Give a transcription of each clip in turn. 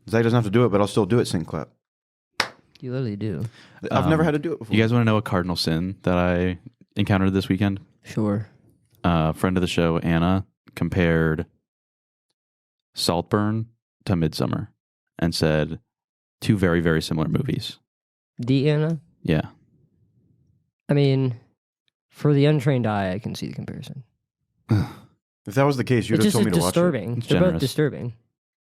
Zach doesn't have to do it, but I'll still do it. Sync clap. You literally do. I've never had to do it before. You guys want to know a cardinal sin that I encountered this weekend? Sure. Friend of the show, Anna, compared Saltburn to Midsummer and said 2 very, very similar movies. The Anna? Yeah. I mean, for the untrained eye, I can see the comparison. If that was the case, you'd have told me to watch it. Disturbing. They're both disturbing.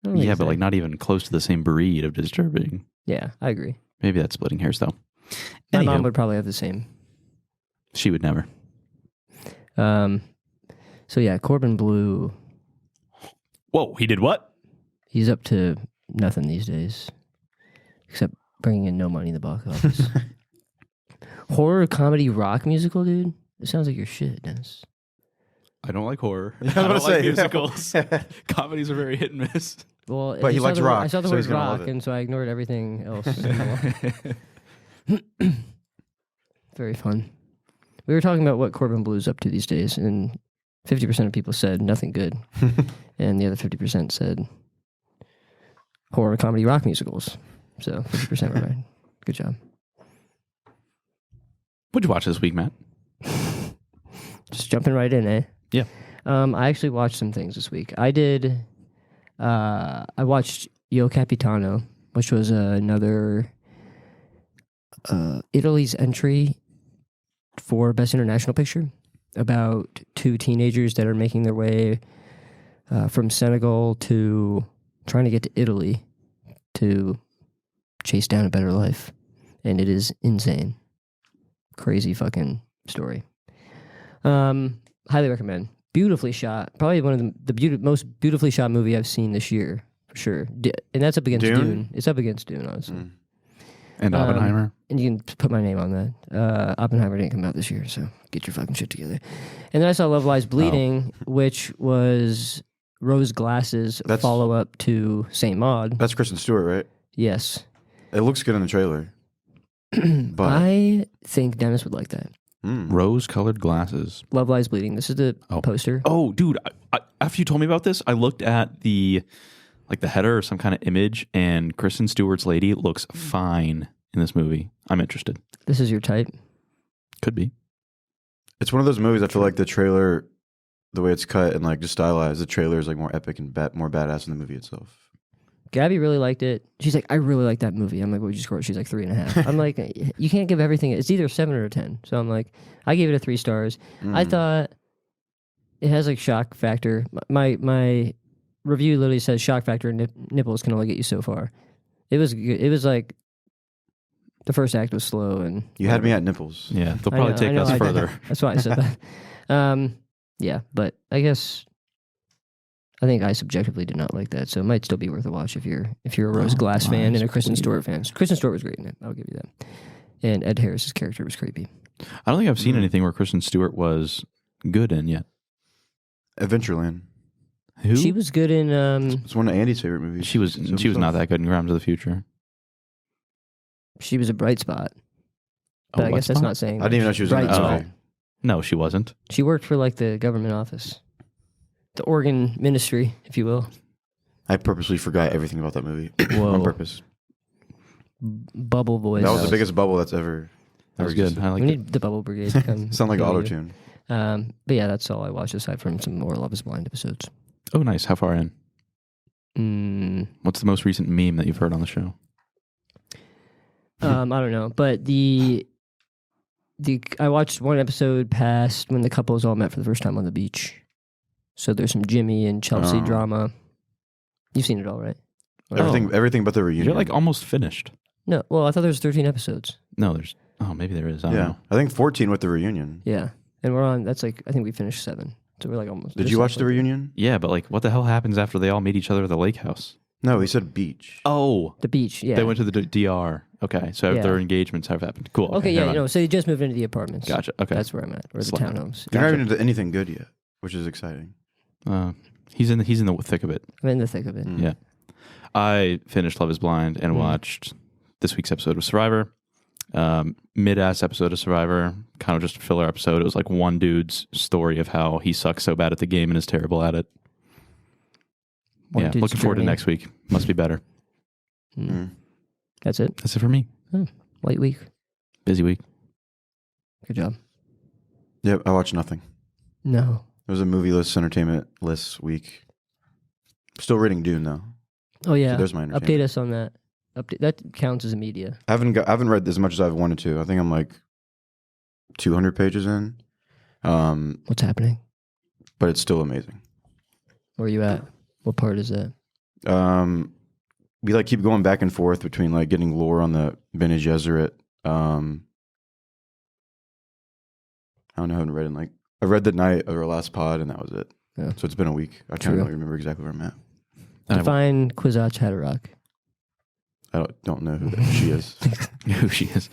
Yeah, but like not even close to the same breed of disturbing. Yeah, I agree. Maybe that's splitting hairs, though. My mom would probably have the same. She would never. So yeah, Corbin Bleu. Whoa, he did what? He's up to nothing these days, except bringing in no money in the box office. Horror, comedy, rock musical, dude. It sounds like your shit, Dennis. I don't like horror. Yeah, I don't like musicals. Comedies are very hit and miss. Well, but he likes rock. I saw the so word he's gonna rock, love it. and so I ignored everything else. Very fun. We were talking about what Corbin Bleu's up to these days, and 50% of people said nothing good, and the other 50% said horror, comedy, rock musicals. So 50% were right. Good job. What'd you watch this week, Matt? Just jumping right in, eh? Yeah. I actually watched some things this week. I watched Io Capitano, which was another Italy's entry for Best International Picture, about 2 teenagers that are making their way from Senegal to trying to get to Italy to chase down a better life. And it is insane. Crazy fucking story. Highly recommend. Beautifully shot. Probably one of the most beautifully shot movie I've seen this year, for sure. And that's up against Dune. It's up against Dune, honestly. And Oppenheimer. And you can put my name on that. Oppenheimer didn't come out this year, so get your fucking shit together. And then I saw Love Lies Bleeding, which was Rose Glass's follow-up to Saint Maud. That's Kristen Stewart, right? Yes. It looks good in the trailer. But I think Dennis would like that. Rose-colored glasses. Love Lies Bleeding. This is the poster. Oh, dude! After you told me about this, I looked at the header or some kind of image, and Kristen Stewart's lady looks fine in this movie. I'm interested. This is your type? Could be. It's one of those movies. I feel like the trailer, the way it's cut and like just stylized, the trailer is like more epic and more badass than the movie itself. Gabby really liked it. She's like, I really like that movie. I'm like, what would you score it? She's like 3.5. I'm like, you can't give everything. It's either a 7 or a 10. So I'm like, I gave it a 3 stars. I thought it has like shock factor. My review literally says shock factor and nipples can only get you so far. It was like the first act was slow and you had me at nipples. Yeah, they'll probably take us further. That's why I said that. Yeah, but I guess I think I subjectively did not like that, so it might still be worth a watch if you're a Rose Glass fan and a Kristen Stewart fan. Kristen Stewart was great in it. I'll give you that. And Ed Harris's character was creepy. I don't think I've seen anything where Kristen Stewart was good in yet. Adventureland. Who? She was good in. It's one of Andy's favorite movies. She was not that good in Crimes of the Future. She was a bright spot. But I guess that's not saying. I didn't even know she was in that movie. No, she wasn't. She worked for like the government office. The Oregon Ministry, if you will. I purposely forgot everything about that movie. Whoa. On purpose. Bubble voice. That was the biggest bubble that's ever. That was good. I we liked need the Bubble Brigade to come. Sound like auto-tune. But yeah, that's all I watched aside from some more Love is Blind episodes. Oh, nice. How far in? What's the most recent meme that you've heard on the show? I don't know, but I watched one episode past when the couples all met for the first time on the beach. So there's some Jimmy and Chelsea drama. You've seen it all, right? Everything but the reunion. You're like almost finished. No, well, I thought there was 13 episodes. No, maybe there is. I don't know. I think 14 with the reunion. Yeah, and we're on. That's like I think we finished 7, so we're like almost. Did you watch the reunion? Yeah, but like, what the hell happens after they all meet each other at the lake house? No, he said beach. Oh, the beach. Yeah, they went to the DR. Okay, so their engagements have happened. Cool. Okay, yeah, so they just moved into the apartments. Gotcha. Okay, that's where I'm at, or the townhomes. They're not even into anything good yet, which is exciting. He's in the thick of it. I'm in the thick of it. Yeah. I finished Love is Blind and watched this week's episode of Survivor. Mid-ass episode of Survivor, kind of just a filler episode. It was like one dude's story of how he sucks so bad at the game and is terrible at it. Looking forward to next week. Must be better. That's it. That's it for me. Light week. Busy week. Good job. Yep, I watched nothing. No. It was a movie list, entertainment list week. Still reading Dune though. Oh yeah. So there's my entertainment. Update us on that. That counts as a media. I haven't read as much as I've wanted to. I think I'm like 200 pages in. What's happening? But it's still amazing. Where are you at? What part is that? We like keep going back and forth between like getting lore on the Bene Gesserit. I don't know. I haven't read in like I read the night of our last pod and that was it. Yeah. So it's been a week. I can't really remember exactly where I'm at. Define Kwisatz Haderach. I don't know who she is. Who she is.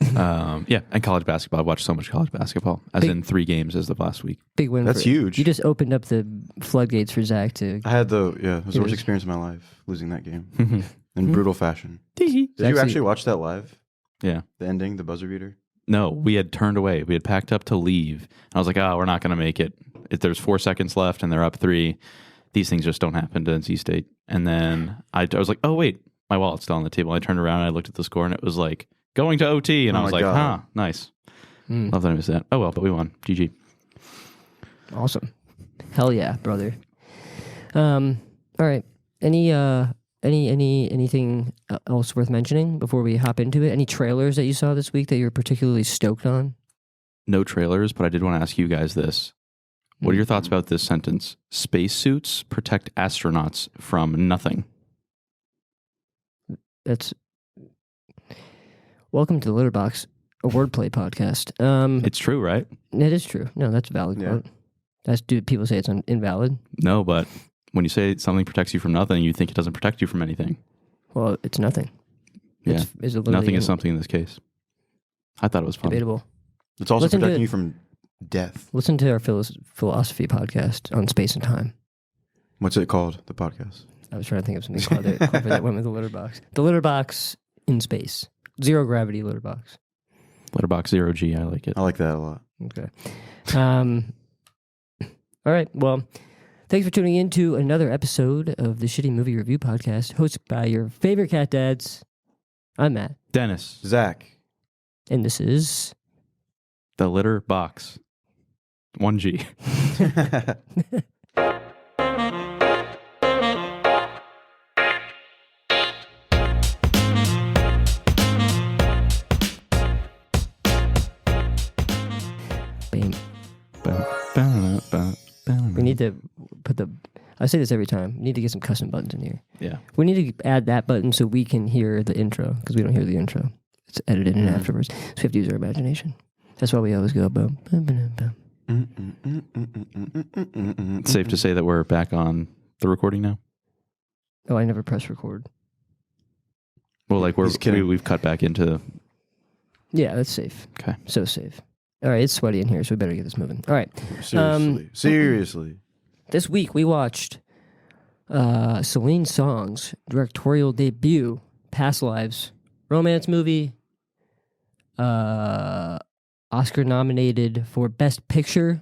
Yeah, and college basketball. I watched so much college basketball, as in 3 games as of last week. Big win. That's huge. You just opened up the floodgates for Zach to. I had it was the worst experience of my life, losing that game in brutal fashion. Did you actually watch that live? Yeah. The ending, the buzzer beater? No, we had turned away. We had packed up to leave. I was like, we're not going to make it. If there's 4 seconds left and they're up 3, these things just don't happen to NC State. And then I was like, oh, wait, my wallet's still on the table. I turned around and I looked at the score and it was like, going to OT. And I was like, God. Nice. Love that I missed that. Oh, well, but we won. GG. Awesome. Hell yeah, brother. All right. Anything else worth mentioning before we hop into it? Any trailers that you saw this week that you're particularly stoked on? No trailers, but I did want to ask you guys this. What are your thoughts about this sentence? Spacesuits protect astronauts from nothing. That's welcome to the Letterboxd, a wordplay podcast. It's true, right? It is true. No, that's a valid quote. Do people say it's invalid? No, but when you say something protects you from nothing, you think it doesn't protect you from anything. Well, it's nothing. Yeah, nothing is something in this case. I thought it was fun. Debatable. It's also protecting you from death. Listen to our philosophy podcast on space and time. What's it called? The podcast. I was trying to think of something clever that went with the Letterboxd. The Letterboxd in space. Zero gravity Letterboxd. Letterboxd 0G. I like it. I like that a lot. Okay. All right. Well, thanks for tuning in to another episode of the Shitty Movie Review Podcast, hosted by your favorite cat dads. I'm Matt. Dennis. Zach. And this is... The Litter Box. 1G. We need to put I say this every time. We need to get some custom buttons in here. Yeah. We need to add that button so we can hear the intro, because we don't hear the intro. It's edited in afterwards. So we have to use our imagination. That's why we always go boom, boom, boom, boom. It's safe to say that we're back on the recording now? Oh, I never press record. Well, like we've cut back into... Yeah, that's safe. Okay. So safe. All right, it's sweaty in here, so we better get this moving. All right. Seriously. This week we watched Celine Song's directorial debut, Past Lives, romance movie, Oscar-nominated for Best Picture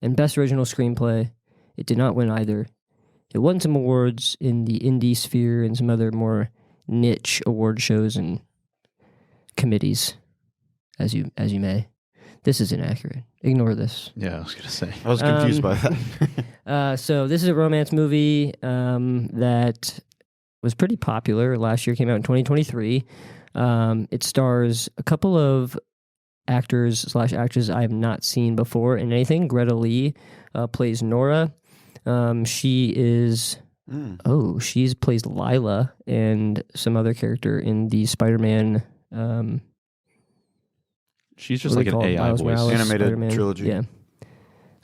and Best Original Screenplay. It did not win either. It won some awards in the indie sphere and some other more niche award shows and committees, as you may. This is inaccurate. Ignore this. Yeah, I was going to say. I was confused by that. So this is a romance movie that was pretty popular. Last year, came out in 2023. It stars a couple of actors/actresses I have not seen before in anything. Greta Lee plays Nora. She plays Lila and some other character in the Spider-Man. She's just like an AI Miles voice. Morales, Animated Spider-Man. trilogy. Yeah.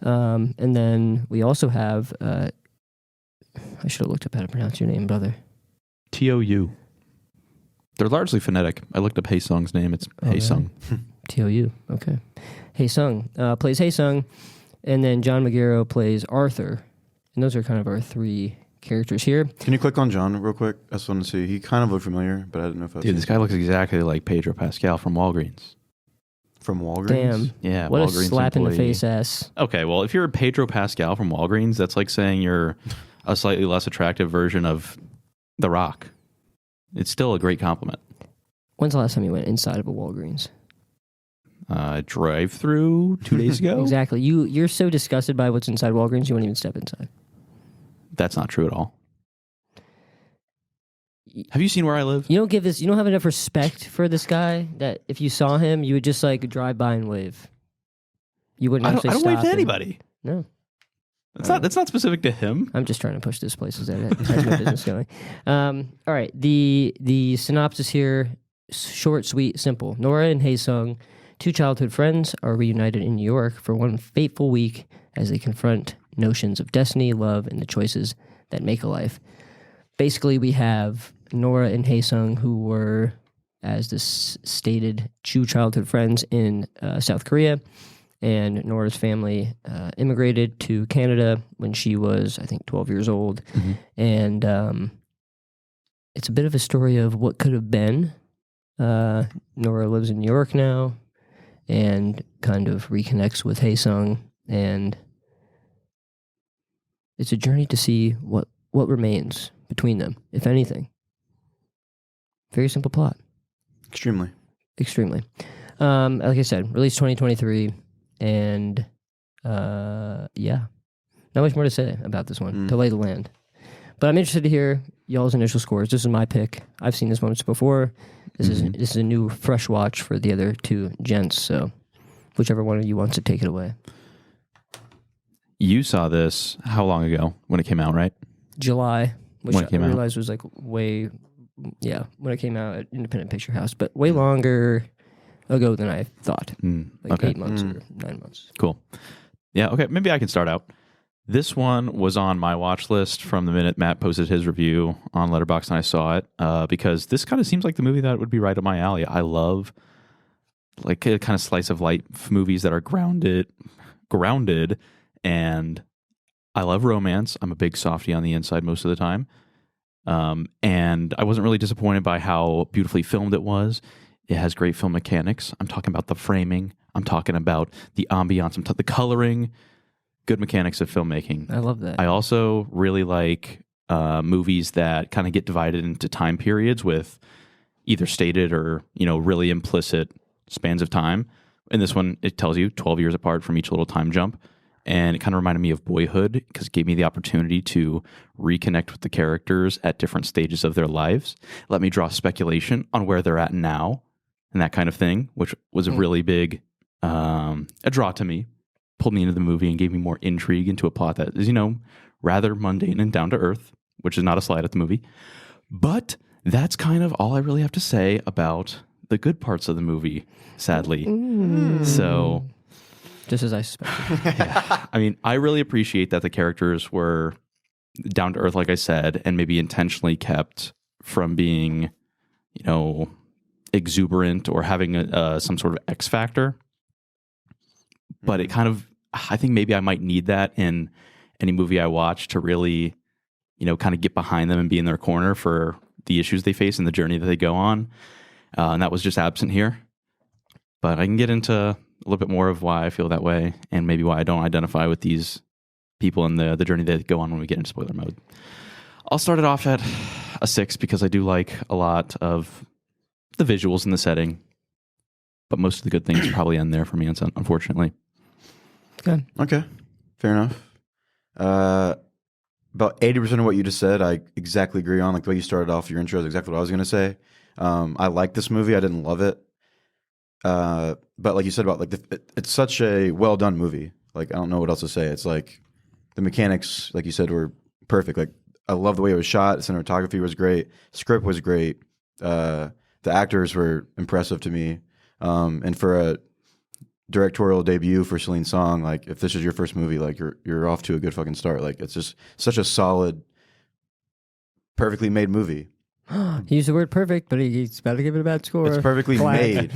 And then we also have, I should have looked up how to pronounce your name, brother. TOU. They're largely phonetic. I looked up Hae Sung's name. It's Hae Sung. TOU. Okay. Hae Sung plays Hae Sung, and then John Magaro plays Arthur. And those are kind of our 3 characters here. Can you click on John real quick? I just want to see. He kind of looked familiar, but I didn't know if I was... Dude, this guy looks exactly like Pedro Pascal from Walgreens. From Walgreens? Damn. Yeah, what Walgreens a slap employee. in the face ass. Okay, well, if you're a Pedro Pascal from Walgreens, that's like saying you're a slightly less attractive version of The Rock. it's still a great compliment. When's the last time you went inside of a Walgreens? Drive through 2 days ago. Exactly. You're so disgusted by what's inside Walgreens, you won't even step inside. That's not true at all. Have you seen where I live? You don't have enough respect for this guy that if you saw him, you would just like drive by and wave. You wouldn't I actually don't stop. wave to anybody. No. That's not specific to him. I'm just trying to push this places that has no business going. All right. The synopsis here, short, sweet, simple. Nora and Hae Sung, two childhood friends, are reunited in New York for one fateful week as they confront notions of destiny, love, and the choices that make a life. Basically, we have Nora and Hae Sung, who were, as this stated, two childhood friends in South Korea. And Nora's family immigrated to Canada when she was, I think, 12 years old. Mm-hmm. And it's a bit of a story of what could have been. Nora lives in New York now and kind of reconnects with Hae Sung. And it's a journey to see what remains between them, if anything. Very simple plot. Extremely. Like I said, released 2023. And yeah, not much more to say about this one, to lay the land. But I'm interested to hear y'all's initial scores. This is my pick. I've seen this once before. This is a new fresh watch for the other two gents. So whichever one of you wants to take it away. You saw this how long ago when it came out, right? July, which When it came I out. realized was like when it came out at Independent Picture House, but way longer ago than I thought. Like 8 months or 9 months. Cool. Yeah, okay, maybe I can start out. This one was on my watch list from the minute Matt posted his review on Letterboxd and I saw it, because this kind of seems like the movie that would be right up my alley. I love like a kind of slice of life movies that are grounded, and I love romance. I'm a big softie on the inside most of the time. And I wasn't really disappointed by how beautifully filmed it was. It has great film mechanics. I'm talking about the framing. I'm talking about the ambiance. The coloring. Good mechanics of filmmaking. I love that. I also really like movies that kind of get divided into time periods with either stated or, really implicit spans of time. In this one, it tells you 12 years apart from each little time jump. And it kind of reminded me of Boyhood because it gave me the opportunity to reconnect with the characters at different stages of their lives. Let me draw speculation on where they're at now and that kind of thing, which was a really big a draw to me. Pulled me into the movie and gave me more intrigue into a plot that is, rather mundane and down to earth, which is not a slight at the movie. But that's kind of all I really have to say about the good parts of the movie, sadly. So... just as I suspected. Yeah. I mean, I really appreciate that the characters were down to earth, like I said, and maybe intentionally kept from being, exuberant or having some sort of X factor. But it kind of, I think maybe I might need that in any movie I watch to really, kind of get behind them and be in their corner for the issues they face and the journey that they go on. And that was just absent here. But I can get into a little bit more of why I feel that way and maybe why I don't identify with these people and the journey they go on when we get into spoiler mode. I'll start it off at a 6 because I do like a lot of the visuals and the setting, but most of the good things probably end there for me, unfortunately. Okay. Fair enough. About 80% of what you just said, I exactly agree on. Like the way you started off your intro is exactly what I was going to say. I like this movie. I didn't love it. But like you said about it's such a well done movie. Like I don't know what else to say. It's like the mechanics, like you said, were perfect. Like I love the way it was shot. Cinematography was great. Script was great. The actors were impressive to me. And for a directorial debut for Celine Song, like if this is your first movie, like you're off to a good fucking start. Like it's just such a solid, perfectly made movie. He used the word perfect, but he's about to give it a bad score. It's perfectly made.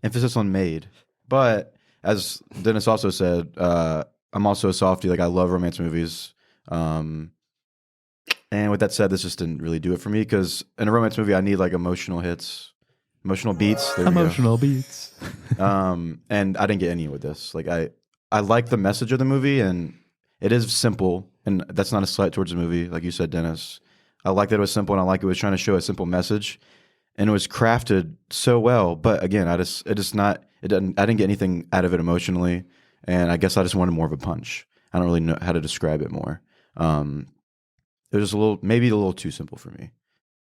Emphasis on made. But as Dennis also said, I'm also a softie. Like I love romance movies. And with that said, this just didn't really do it for me because in a romance movie, I need like emotional hits, emotional beats. There we go. Beats. And I didn't get any with this. Like I like the message of the movie, and it is simple, and that's not a slight towards the movie, like you said, Dennis. I like that it was simple, and I like it was trying to show a simple message, and it was crafted so well. But again, I didn't get anything out of it emotionally, and I guess I just wanted more of a punch. I don't really know how to describe it more. It was maybe a little too simple for me.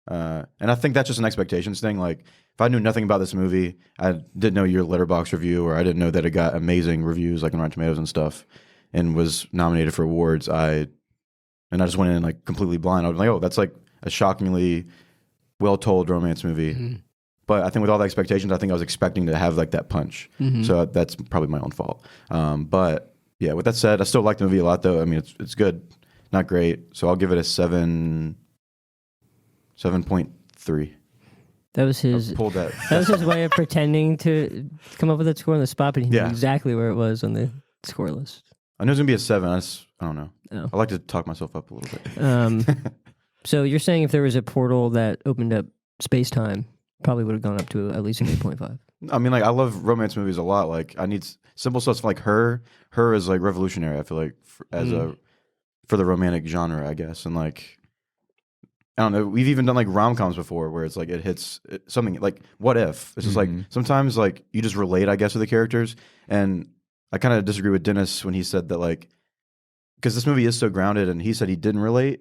And I think that's just an expectations thing. Like, if I knew nothing about this movie, I didn't know your Letterboxd review, or I didn't know that it got amazing reviews like on Rotten Tomatoes and stuff, and was nominated for awards. I just went in like completely blind. I was like, oh, that's like a shockingly well-told romance movie. Mm-hmm. But I think with all the expectations, I think I was expecting to have like that punch. Mm-hmm. So that's probably my own fault. But yeah, with that said, I still like the movie a lot, though. I mean, it's good, not great. So I'll give it a 7.3. That was his. Pulled that. That was his way of pretending to come up with that score on the spot, but he knew exactly where it was on the score list. I knew it was gonna be a 7. I don't know. Oh. I like to talk myself up a little bit. So you're saying if there was a portal that opened up space time, probably would have gone up to at least an 8.5. I mean, like, I love romance movies a lot. Like, I need simple stuff like Her. Her is like revolutionary. I feel like for the romantic genre, I guess, and like. I don't know. We've even done like rom-coms before where it's like it hits something like What If? It's just like sometimes like you just relate, I guess, with the characters. And I kind of disagree with Dennis when he said that, like, because this movie is so grounded, and he said he didn't relate.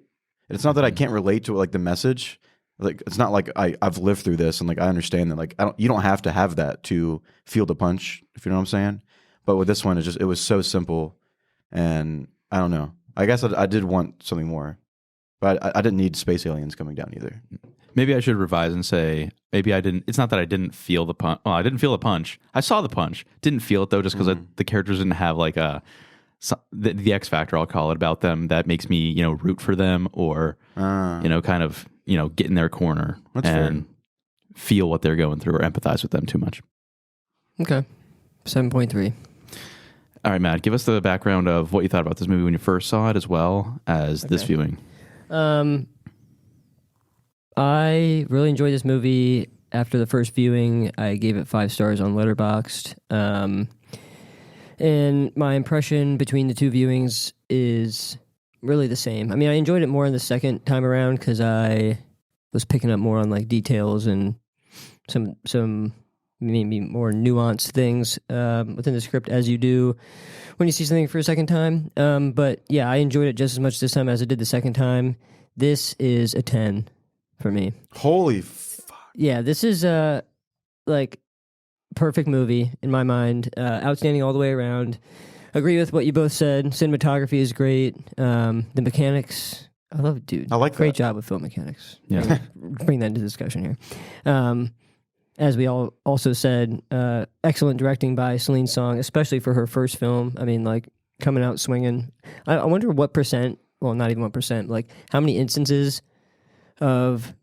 And it's not that I can't relate to like the message. Like, it's not like I've lived through this and like I understand that, like, you don't have to have that to feel the punch, if you know what I'm saying. But with this one, it was so simple, and I don't know. I guess I did want something more. But I didn't need space aliens coming down either. Maybe I should revise and say, maybe I didn't. It's not that I didn't feel the punch. Well, I didn't feel the punch. I saw the punch. Didn't feel it, though, just because the characters didn't have like the X factor, I'll call it, about them that makes me, root for them or, kind of, get in their corner and feel what they're going through or empathize with them too much. Okay. 7.3. All right, Matt, give us the background of what you thought about this movie when you first saw it, as well as this viewing. I really enjoyed this movie. After the first viewing, I gave it 5 stars on Letterboxd. And my impression between the two viewings is really the same. I mean, I enjoyed it more on the second time around because I was picking up more on like details and some maybe more nuanced things within the script, as you do when you see something for a second time. But yeah, I enjoyed it just as much this time as I did the second time. This is a 10 for me. Holy fuck. Yeah, this is a like perfect movie in my mind. Outstanding all the way around. Agree with what you both said. Cinematography is great. The mechanics, I love it, dude. I like Great job with film mechanics. Yeah. Bring that into discussion here. As we all also said, excellent directing by Celine Song, especially for her first film. I mean, like, coming out swinging. I wonder what percent, well, not even 1%, like, how many instances of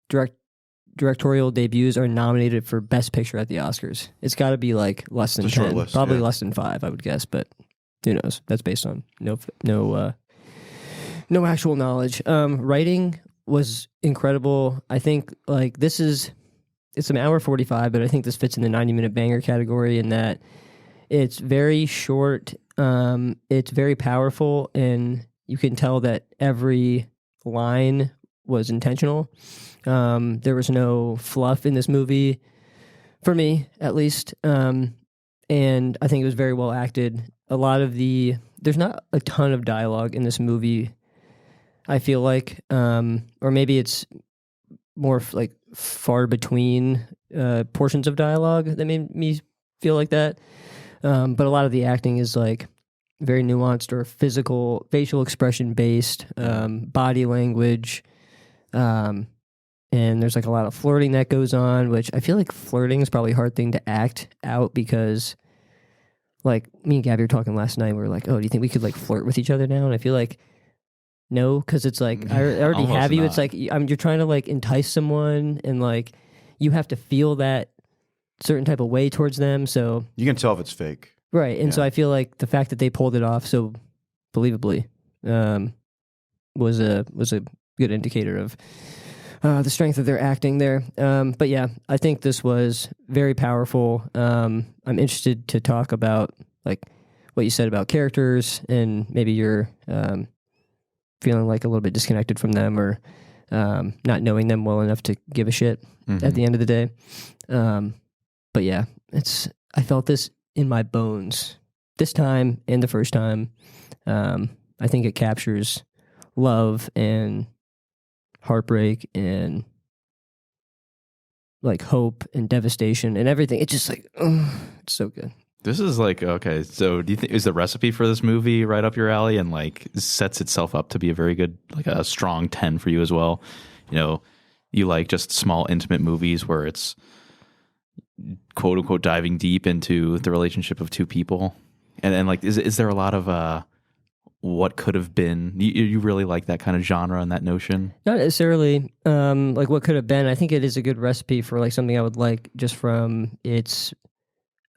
directorial debuts are nominated for Best Picture at the Oscars? It's got to be, like, less than 10. List, probably less than 5, I would guess, but who knows? That's based on no actual knowledge. Writing was incredible. I think, like, it's an hour 45, but I think this fits in the 90-minute banger category in that it's very short, it's very powerful, and you can tell that every line was intentional. There was no fluff in this movie, for me, at least, and I think it was very well acted. There's not a ton of dialogue in this movie, I feel like, or maybe it's more like far between portions of dialogue that made me feel like that. But a lot of the acting is like very nuanced or facial expression based, body language. And there's like a lot of flirting that goes on, which I feel like flirting is probably a hard thing to act out because, like, me and Gabby were talking last night. We were like, oh, do you think we could like flirt with each other now? And I feel like no, because it's like I already have you. Not. It's like you're trying to like entice someone, and like you have to feel that certain type of way towards them. So you can tell if it's fake, right? And so I feel like the fact that they pulled it off so believably was a good indicator of the strength of their acting there. But yeah, I think this was very powerful. I'm interested to talk about like what you said about characters and maybe your feeling like a little bit disconnected from them or not knowing them well enough to give a shit at the end of the day. But yeah, I felt this in my bones this time and the first time. I think it captures love and heartbreak and like hope and devastation and everything. It's just like, it's so good. This is like, okay, so do you think is the recipe for this movie right up your alley and like sets itself up to be a very good, like a strong 10 for you as well? You know, you like just small intimate movies where it's quote unquote diving deep into the relationship of two people. And like, is there a lot of what could have been? You really like that kind of genre and that notion? Not necessarily like what could have been. I think it is a good recipe for like something I would like just from it's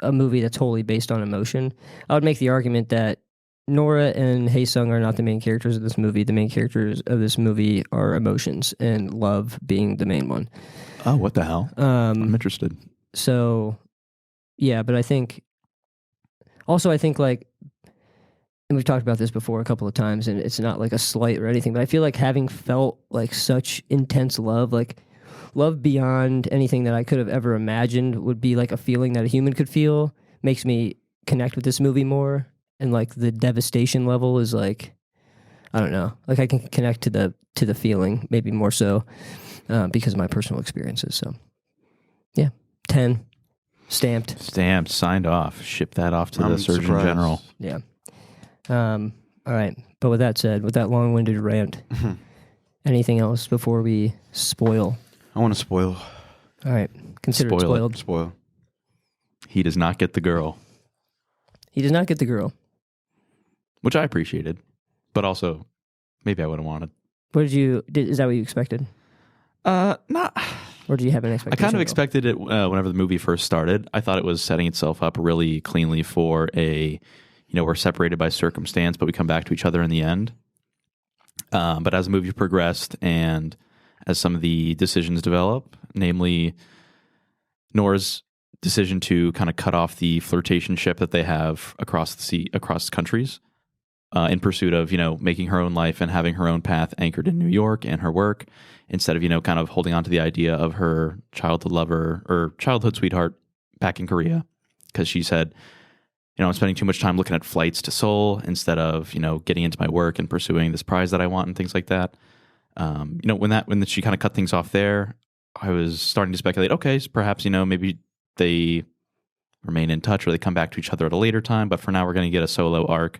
a movie that's wholly based on emotion. I would make the argument that Nora and Hae Sung are not the main characters of this movie. The main characters of this movie are emotions, and love being the main one. Oh, what the hell? I'm interested. So, yeah, but I think like, and we've talked about this before a couple of times, and it's not like a slight or anything, but I feel like having felt like such intense love, like love beyond anything that I could have ever imagined would be like a feeling that a human could feel, makes me connect with this movie more. And like the devastation level is like, I don't know, like I can connect to the feeling maybe more so because of my personal experiences. So yeah, 10 stamped, signed off, ship that off to I'm the Surgeon surprised. General. Yeah. All right. But with that said, with that long-winded rant, anything else before we spoil? I want to spoil. All right. Consider it Spoil it. spoiled. Spoil. He does not get the girl, He does not get the girl. which I appreciated, but also maybe I would have wanted. Is that what you expected? Not. Or do you have an I expectation? kind of at all? expected it whenever the movie first started. I thought it was setting itself up really cleanly for we're separated by circumstance, but we come back to each other in the end. But as the movie progressed and as some of the decisions develop, namely Nora's decision to kind of cut off the flirtationship that they have across countries, in pursuit of, making her own life and having her own path anchored in New York and her work, instead of, kind of holding on to the idea of her childhood lover or childhood sweetheart back in Korea. Because she said, I'm spending too much time looking at flights to Seoul instead of, getting into my work and pursuing this prize that I want and things like that. When she kind of cut things off there, I was starting to speculate, okay, so perhaps, maybe they remain in touch or they come back to each other at a later time. But for now, we're going to get a solo arc.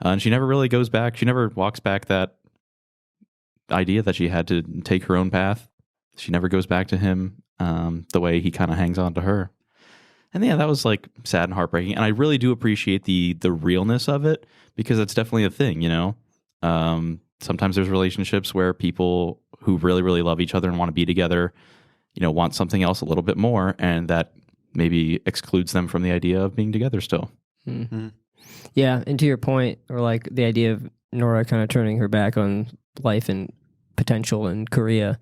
And she never really goes back. She never walks back that idea that she had to take her own path. She never goes back to him the way he kind of hangs on to her. And yeah, that was like sad and heartbreaking. And I really do appreciate the realness of it because it's definitely a thing, Sometimes there's relationships where people who really, really love each other and want to be together, want something else a little bit more, and that maybe excludes them from the idea of being together still. Mm-hmm. Yeah, and to your point, or like the idea of Nora kind of turning her back on life and potential in Korea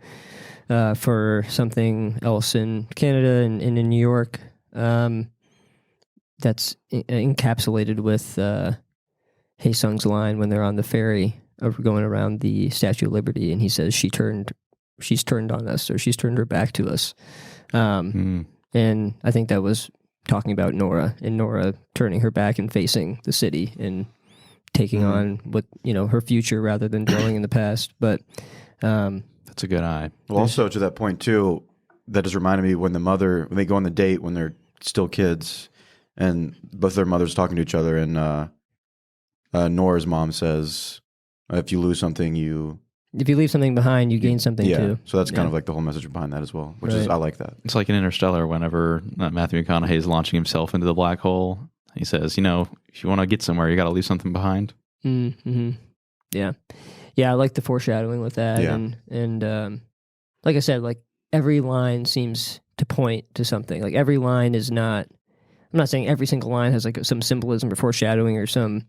for something else in Canada and in New York, that's encapsulated with Hae Sung's line when they're on the ferry going around the Statue of Liberty, and he says she's turned on us, or she's turned her back to us. And I think that was talking about Nora, and Nora turning her back and facing the city and taking on what, her future rather than dwelling in the past. But that's a good eye. Well, also to that point too, that just reminded me when they go on the date when they're still kids, and both their mothers talking to each other, and Nora's mom says, "If you lose something, if you leave something behind, you gain something too." So that's kind of like the whole message behind that as well, which is, I like that. It's like in Interstellar, whenever Matthew McConaughey is launching himself into the black hole, he says, if you want to get somewhere, you got to leave something behind. Mm-hmm. Yeah. Yeah, I like the foreshadowing with that. Yeah. And like I said, like every line seems to point to something. Like every line is not, I'm not saying every single line has like some symbolism or foreshadowing or some,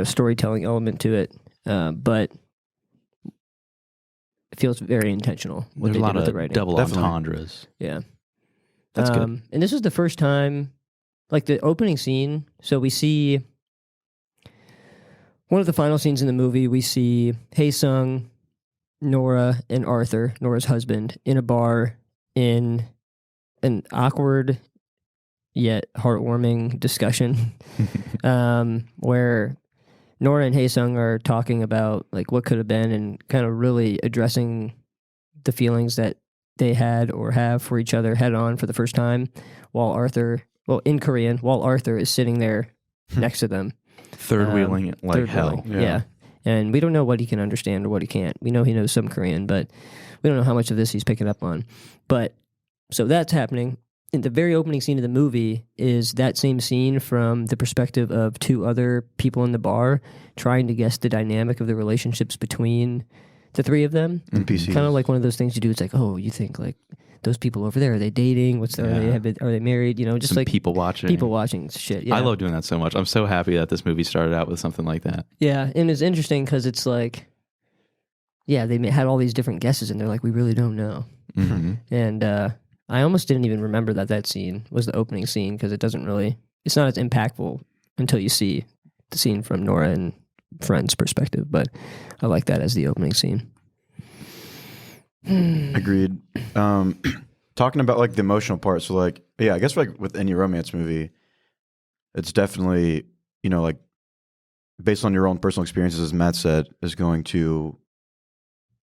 storytelling element to it. But it feels very intentional. There's a lot of double Definitely. entendres. Yeah. That's good. And this is the first time, like the opening scene, so we see one of the final scenes in the movie, we see Hae Sung Nora and Arthur, Nora's husband, in a bar in an awkward yet heartwarming discussion where Nora and Hae Sung are talking about like what could have been and kind of really addressing the feelings that they had or have for each other head on for the first time, while in Korean, while Arthur is sitting there next to them. Third wheeling it like hell. Yeah. And we don't know what he can understand or what he can't. We know he knows some Korean, but we don't know how much of this he's picking up on. But so that's happening. In the very opening scene of the movie is that same scene from the perspective of two other people in the bar trying to guess the dynamic of the relationships between the three of them. NPCs. Kind of like one of those things you do. It's like, oh, you think like those people over there, are they dating? Are they married? You know, just Some like people watching. People watching shit. Yeah. I love doing that so much. I'm so happy that this movie started out with something like that. Yeah, and it's interesting because it's like, yeah, they had all these different guesses, and they're like, we really don't know. Mm-hmm. And I almost didn't even remember that scene was the opening scene because it's not as impactful until you see the scene from Nora and Friend's perspective. But I like that as the opening scene. Agreed. Talking about like the emotional part, so like, yeah, I guess like with any romance movie, it's definitely, you know, like based on your own personal experiences, as Matt said, is going to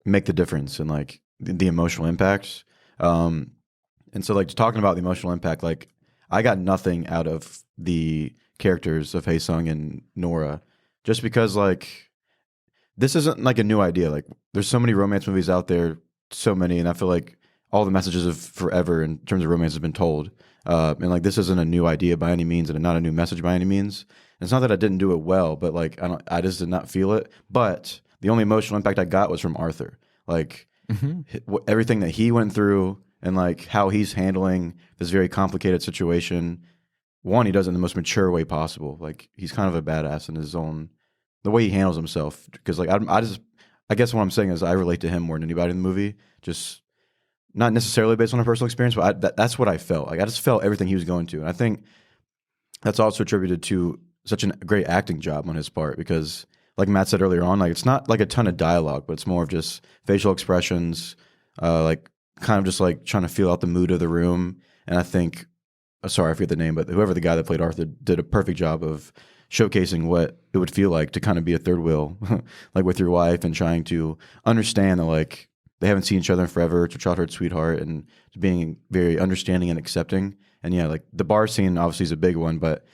make the difference in like the emotional impacts. And so like talking about the emotional impact, like I got nothing out of the characters of Hae Sung and Nora, just because like this isn't like a new idea. Like there's so many romance movies out there, so many, and I feel like all the messages of forever in terms of romance have been told. And like this isn't a new idea by any means, and not a new message by any means. And it's not that I didn't do it well, but like I just did not feel it. But the only emotional impact I got was from Arthur. Like everything that he went through and like how he's handling this very complicated situation. One, he does it in the most mature way possible. Like he's kind of a badass in his own, the way he handles himself. Because like I guess what I'm saying is I relate to him more than anybody in the movie. Just not necessarily based on a personal experience, but that's what I felt. Like I just felt everything he was going to, and I think that's also attributed to such a great acting job on his part. Because like Matt said earlier on, like it's not like a ton of dialogue, but it's more of just facial expressions, like kind of just like trying to feel out the mood of the room. And I think, sorry, I forget the name, but whoever the guy that played Arthur did a perfect job of showcasing what it would feel like to kind of be a third wheel, like with your wife, and trying to understand that like they haven't seen each other in forever. It's your childhood sweetheart, and being very understanding and accepting. And yeah, like the bar scene obviously is a big one, but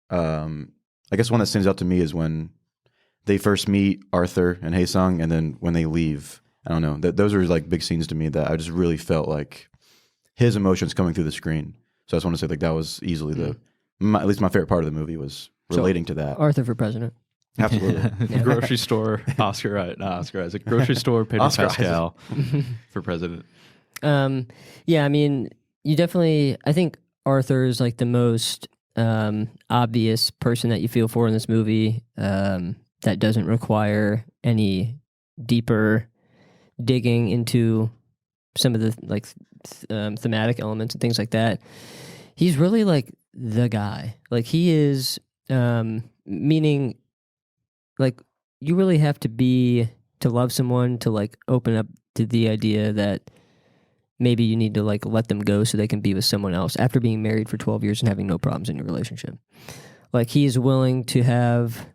I guess one that stands out to me is when they first meet Arthur and Hae Sung, and then when they leave. I don't know. Those are like big scenes to me that I just really felt like his emotions coming through the screen. So I just want to say like that was easily at least my favorite part of the movie was relating to that. Arthur for president. Absolutely. Yeah. Grocery store, Oscar Isaac. Grocery store, Pedro Oscar Pascal for president. Yeah, I mean, you definitely, I think Arthur is like the most obvious person that you feel for in this movie that doesn't require any deeper digging into some of the like thematic elements and things like that. He's really like the guy. Like he is, meaning like you really have to love someone to like open up to the idea that maybe you need to like let them go so they can be with someone else after being married for 12 years and having no problems in your relationship. Like he's willing to have,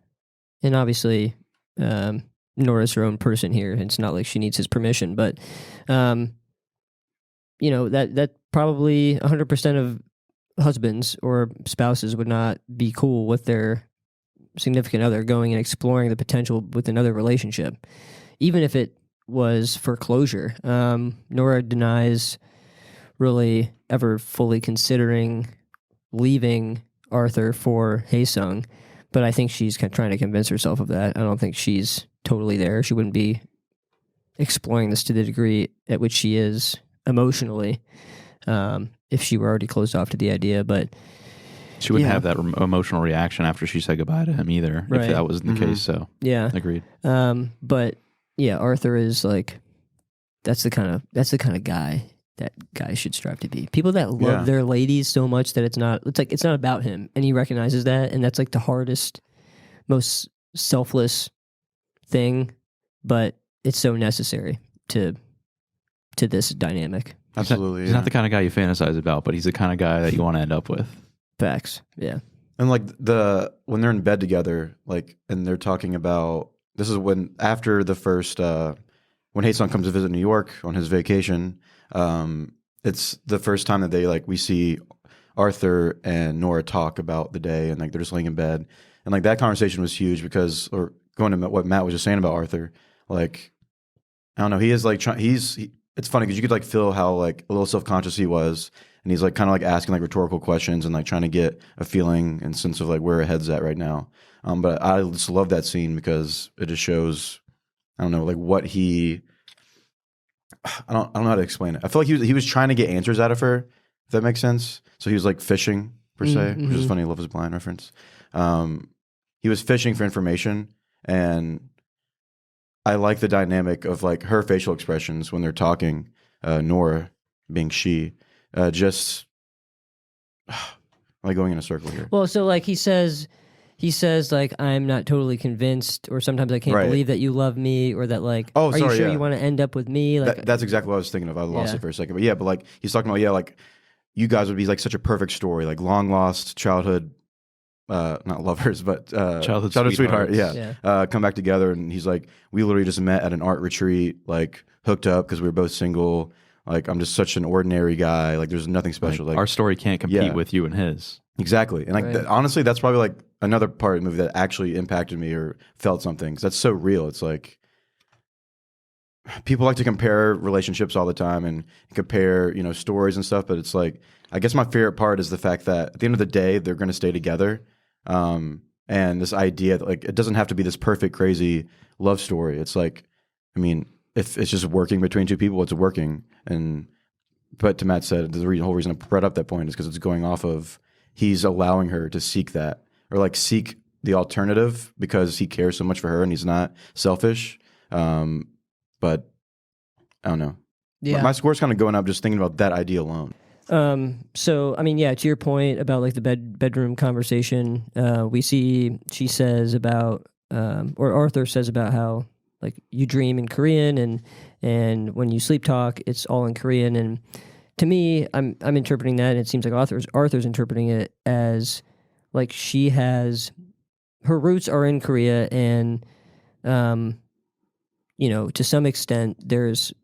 and obviously Nora's her own person here. It's not like she needs his permission, but you know, that probably 100% of husbands or spouses would not be cool with their significant other going and exploring the potential with another relationship, even if it was for closure. Nora denies really ever fully considering leaving Arthur for Hae Sung, but I think she's kind of trying to convince herself of that. I don't think she's totally there. She wouldn't be exploring this to the degree at which she is emotionally if she were already closed off to the idea. But she wouldn't have that emotional reaction after she said goodbye to him either, if that wasn't the case. So yeah, agreed. But yeah, Arthur is like that's the kind of guy that guys should strive to be. People that love their ladies so much that it's not about him, and he recognizes that, and that's like the hardest, most selfless thing. But it's so necessary to this dynamic. Absolutely. He's not the kind of guy you fantasize about, but he's the kind of guy that you want to end up with. Facts. Yeah. And like when they're in bed together, like, and they're talking about, this is when, after the first, when Hae Sung comes to visit New York on his vacation, it's the first time that we see Arthur and Nora talk about the day, and like they're just laying in bed. And like that conversation was huge because, or going to what Matt was just saying about Arthur, like, I don't know, he is like, it's funny because you could like feel how like a little self-conscious he was. And he's like kind of like asking like rhetorical questions and like trying to get a feeling and sense of like where her head's at right now. But I just love that scene because it just shows, I don't know, like what I don't know how to explain it. I feel like he was trying to get answers out of her, if that makes sense. So he was like fishing per se, which is funny, Love is Blind reference. He was fishing for information, and I like the dynamic of like her facial expressions when they're talking, Nora being she. Just like going in a circle here. Well, so like he says like, I'm not totally convinced, or sometimes I can't believe that you love me, or that like, are you sure you want to end up with me? Like that's exactly what I was thinking of. I lost it for a second, but but like he's talking about like you guys would be like such a perfect story, like long lost childhood, not lovers, but childhood sweetheart. Come back together, and he's like, we literally just met at an art retreat, like hooked up because we were both single. Like, I'm just such an ordinary guy. Like, there's nothing special. Like our story can't compete with you and his. Exactly. And like, honestly, that's probably like another part of the movie that actually impacted me or felt something. Because that's so real. It's like, people like to compare relationships all the time and compare, stories and stuff. But it's like, I guess my favorite part is the fact that at the end of the day, they're going to stay together. And this idea that like, it doesn't have to be this perfect, crazy love story. It's like, I mean, if it's just working between two people, it's working. But to Matt said, the whole reason I brought up that point is because it's going off of he's allowing her to seek that, or like seek the alternative because he cares so much for her and he's not selfish. But I don't know. Yeah. My score's kind of going up just thinking about that idea alone. So, I mean, to your point about like the bedroom conversation, she says about, or Arthur says about how, like, you dream in Korean and when you sleep talk, it's all in Korean. And to me, I'm interpreting that, and it seems like Arthur's interpreting it as like her roots are in Korea, and to some extent there's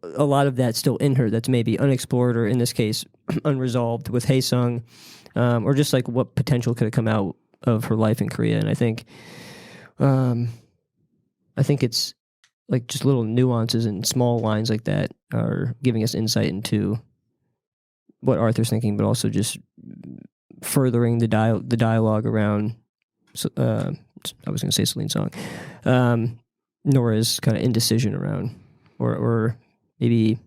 a lot of that still in her that's maybe unexplored, or in this case unresolved with Hae Sung, or just like what potential could have come out of her life in Korea. And I think it's like just little nuances and small lines like that are giving us insight into what Arthur's thinking, but also just furthering the dialogue around. I was going to say Celine Song, Nora's kind of indecision around, or maybe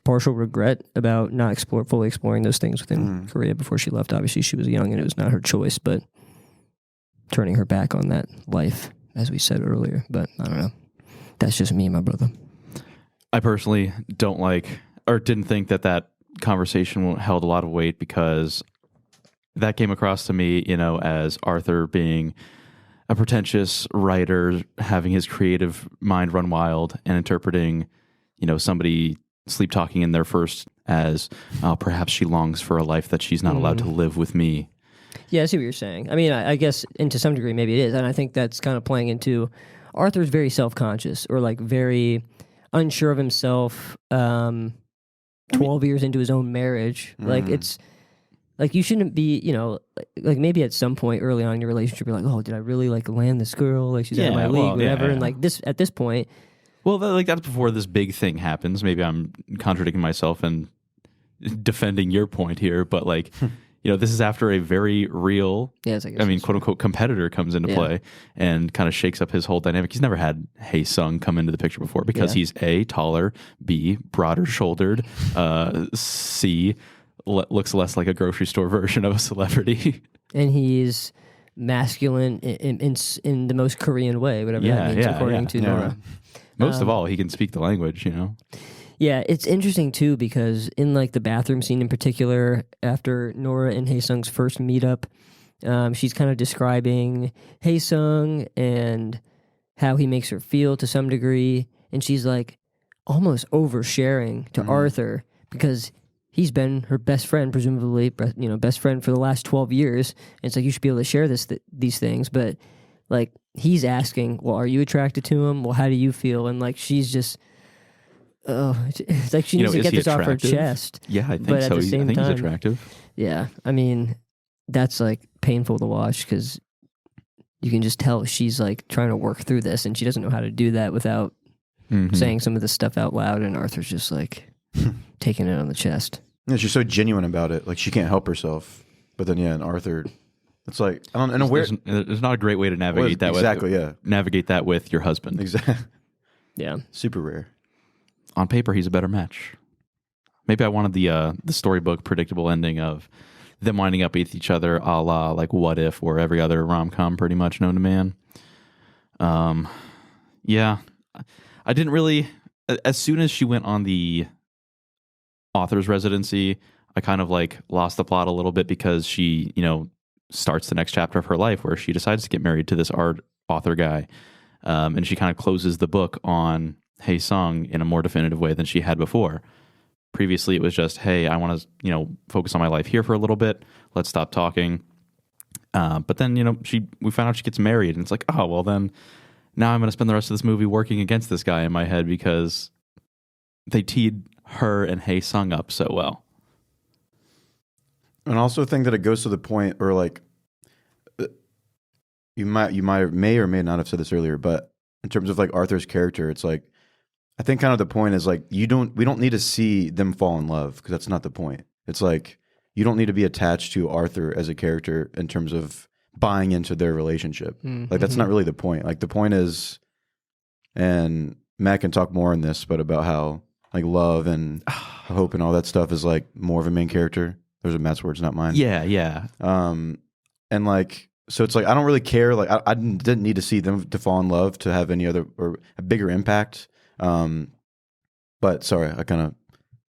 partial regret about not fully exploring those things within Korea before she left. Obviously, she was young and it was not her choice, but turning her back on that life, as we said earlier. But I don't know. That's just me and my brother. I personally didn't think that conversation held a lot of weight, because that came across to me, as Arthur being a pretentious writer, having his creative mind run wild, and interpreting, somebody sleep talking in their first as perhaps she longs for a life that she's not allowed to live with me. Yeah, I see what you're saying. I mean, I guess, and to some degree, maybe it is. And I think that's kind of playing into Arthur's very self-conscious, or like very unsure of himself, 12 years into his own marriage. Like, it's like, you shouldn't be, like maybe at some point early on in your relationship, you're like, oh, did I really like land this girl? Like, she's out of my league, whatever. And like at this point. Well, that's before this big thing happens. Maybe I'm contradicting myself and defending your point here, but like, this is after a very real, quote unquote, competitor comes into play and kind of shakes up his whole dynamic. He's never had Hae Sung come into the picture before, because he's A, taller, B, broader shouldered, C, looks less like a grocery store version of a celebrity. And he's masculine in the most Korean way, whatever that means, according to Nora. Most of all, he can speak the language, Yeah, it's interesting too, because in like the bathroom scene in particular, after Nora and Hae Sung's first meetup, She's kind of describing Hae Sung and how he makes her feel to some degree, and she's like almost oversharing to Arthur because he's been her best friend, presumably, best friend for the last 12 years. And it's like, you should be able to share these things. But like, he's asking, well, are you attracted to him? Well, how do you feel? And like, she's just, it's like she needs to get this off her chest. Yeah, I think but so. At the same I think time, he's attractive. Yeah. I mean, that's like painful to watch because you can just tell she's like trying to work through this and she doesn't know how to do that without saying some of this stuff out loud. And Arthur's just like taking it on the chest. Yeah, she's so genuine about it. Like, she can't help herself. But then, yeah, and Arthur, it's like, I don't know where. There's not a great way to navigate that. Exactly, yeah. Navigate that with your husband. Exactly. Yeah. Super rare. On paper, he's a better match. Maybe I wanted the storybook predictable ending of them winding up with each other, a la like What If or every other rom-com pretty much known to man. Yeah. I didn't really. As soon as she went on the author's residency, I kind of like lost the plot a little bit because she, starts the next chapter of her life where she decides to get married to this author guy. And she kind of closes the book on Hae Sung in a more definitive way than she had before. Previously, it was just, hey, I want to, focus on my life here for a little bit. Let's stop talking. But then, we found out she gets married, and it's like, oh, well, then now I'm going to spend the rest of this movie working against this guy in my head because they teed her and Hae Sung up so well. And I also think that it goes to the point where, like, you may or may not have said this earlier, but in terms of like Arthur's character, it's like, I think kind of the point is like, we don't need to see them fall in love because that's not the point. It's like, you don't need to be attached to Arthur as a character in terms of buying into their relationship. Like, that's not really the point. Like, the point is, and Matt can talk more on this, but about how like love and hope and all that stuff is like more of a main character. Those are Matt's words, not mine. Yeah. And like, so it's like, I don't really care. Like, I didn't need to see them to fall in love to have any other or a bigger impact. But sorry, I don't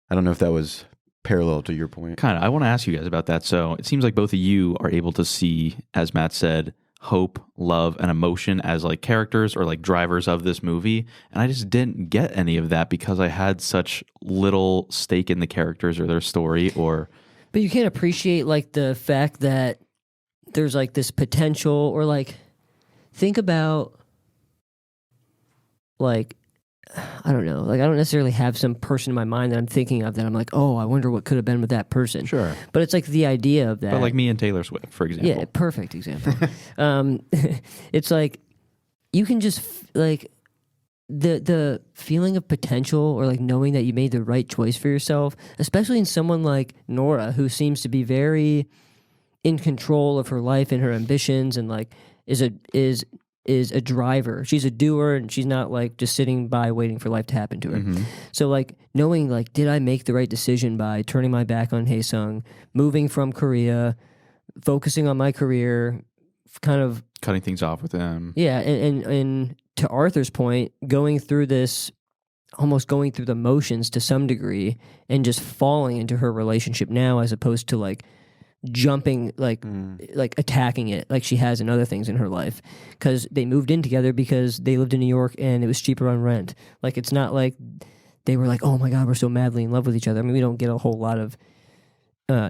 know if that was parallel to your point. Kind of. I want to ask you guys about that. So it seems like both of you are able to see, as Matt said, hope, love, and emotion as like characters or like drivers of this movie. And I just didn't get any of that because I had such little stake in the characters or their story But you can't appreciate like the fact that there's like this potential, or like think about like, I don't know, like I don't necessarily have some person in my mind that I'm thinking of that I'm like, oh, I wonder what could have been with that person. Sure. But it's like the idea of that. But like me and Taylor Swift, for example. Yeah, perfect example. It's like you can just like the feeling of potential, or like knowing that you made the right choice for yourself, especially in someone like Nora, who seems to be very in control of her life and her ambitions, and like is a driver. She's a doer, and she's not like just sitting by waiting for life to happen to her. So like knowing like, did I make the right decision by turning my back on Hae Sung, moving from Korea, focusing on my career, kind of cutting things off with him. Yeah, and to Arthur's point, going through this, almost going through the motions to some degree, and just falling into her relationship now, as opposed to like jumping, like attacking it like she has in other things in her life, because they moved in together because they lived in New York and it was cheaper on rent. Like, it's not like they were like, oh my God, we're so madly in love with each other. I mean, we don't get a whole lot of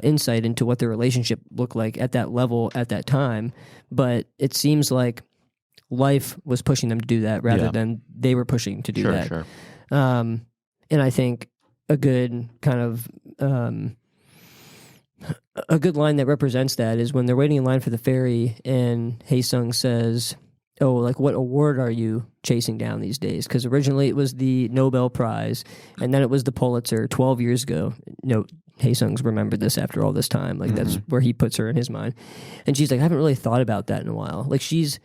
insight into what their relationship looked like at that level at that time, but it seems like life was pushing them to do that rather than they were pushing to do that. Sure. And I think a good kind of a good line that represents that is when they're waiting in line for the ferry and Hae Sung says, oh, like, what award are you chasing down these days? Because originally it was the Nobel Prize, and then it was the Pulitzer 12 years ago. No, Hae Sung's remembered this after all this time. Like, that's where he puts her in his mind. And she's like, I haven't really thought about that in a while. Like, she's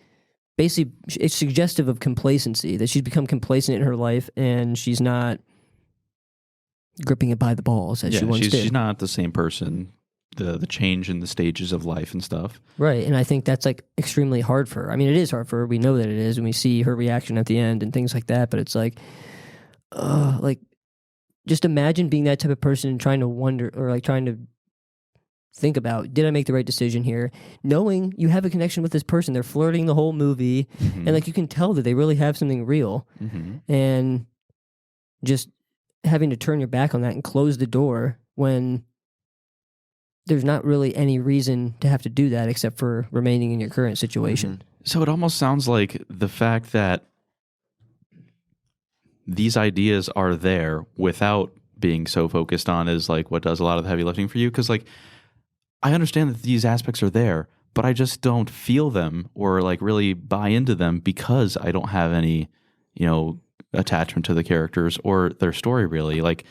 basically, it's suggestive of complacency, that she's become complacent in her life, and she's not gripping it by the balls as she once did. She's not the same person. The change in the stages of life and stuff. Right, and I think that's like extremely hard for her. I mean, it is hard for her. We know that it is, and we see her reaction at the end and things like that, but it's like just imagine being that type of person and trying to wonder, or like trying to think about, did I make the right decision here? Knowing you have a connection with this person, they're flirting the whole movie, and like you can tell that they really have something real, and just having to turn your back on that and close the door when there's not really any reason to have to do that except for remaining in your current situation. So it almost sounds like the fact that these ideas are there without being so focused on is like what does a lot of the heavy lifting for you. Because like I understand that these aspects are there, but I just don't feel them or like really buy into them because I don't have any, attachment to the characters or their story really. Like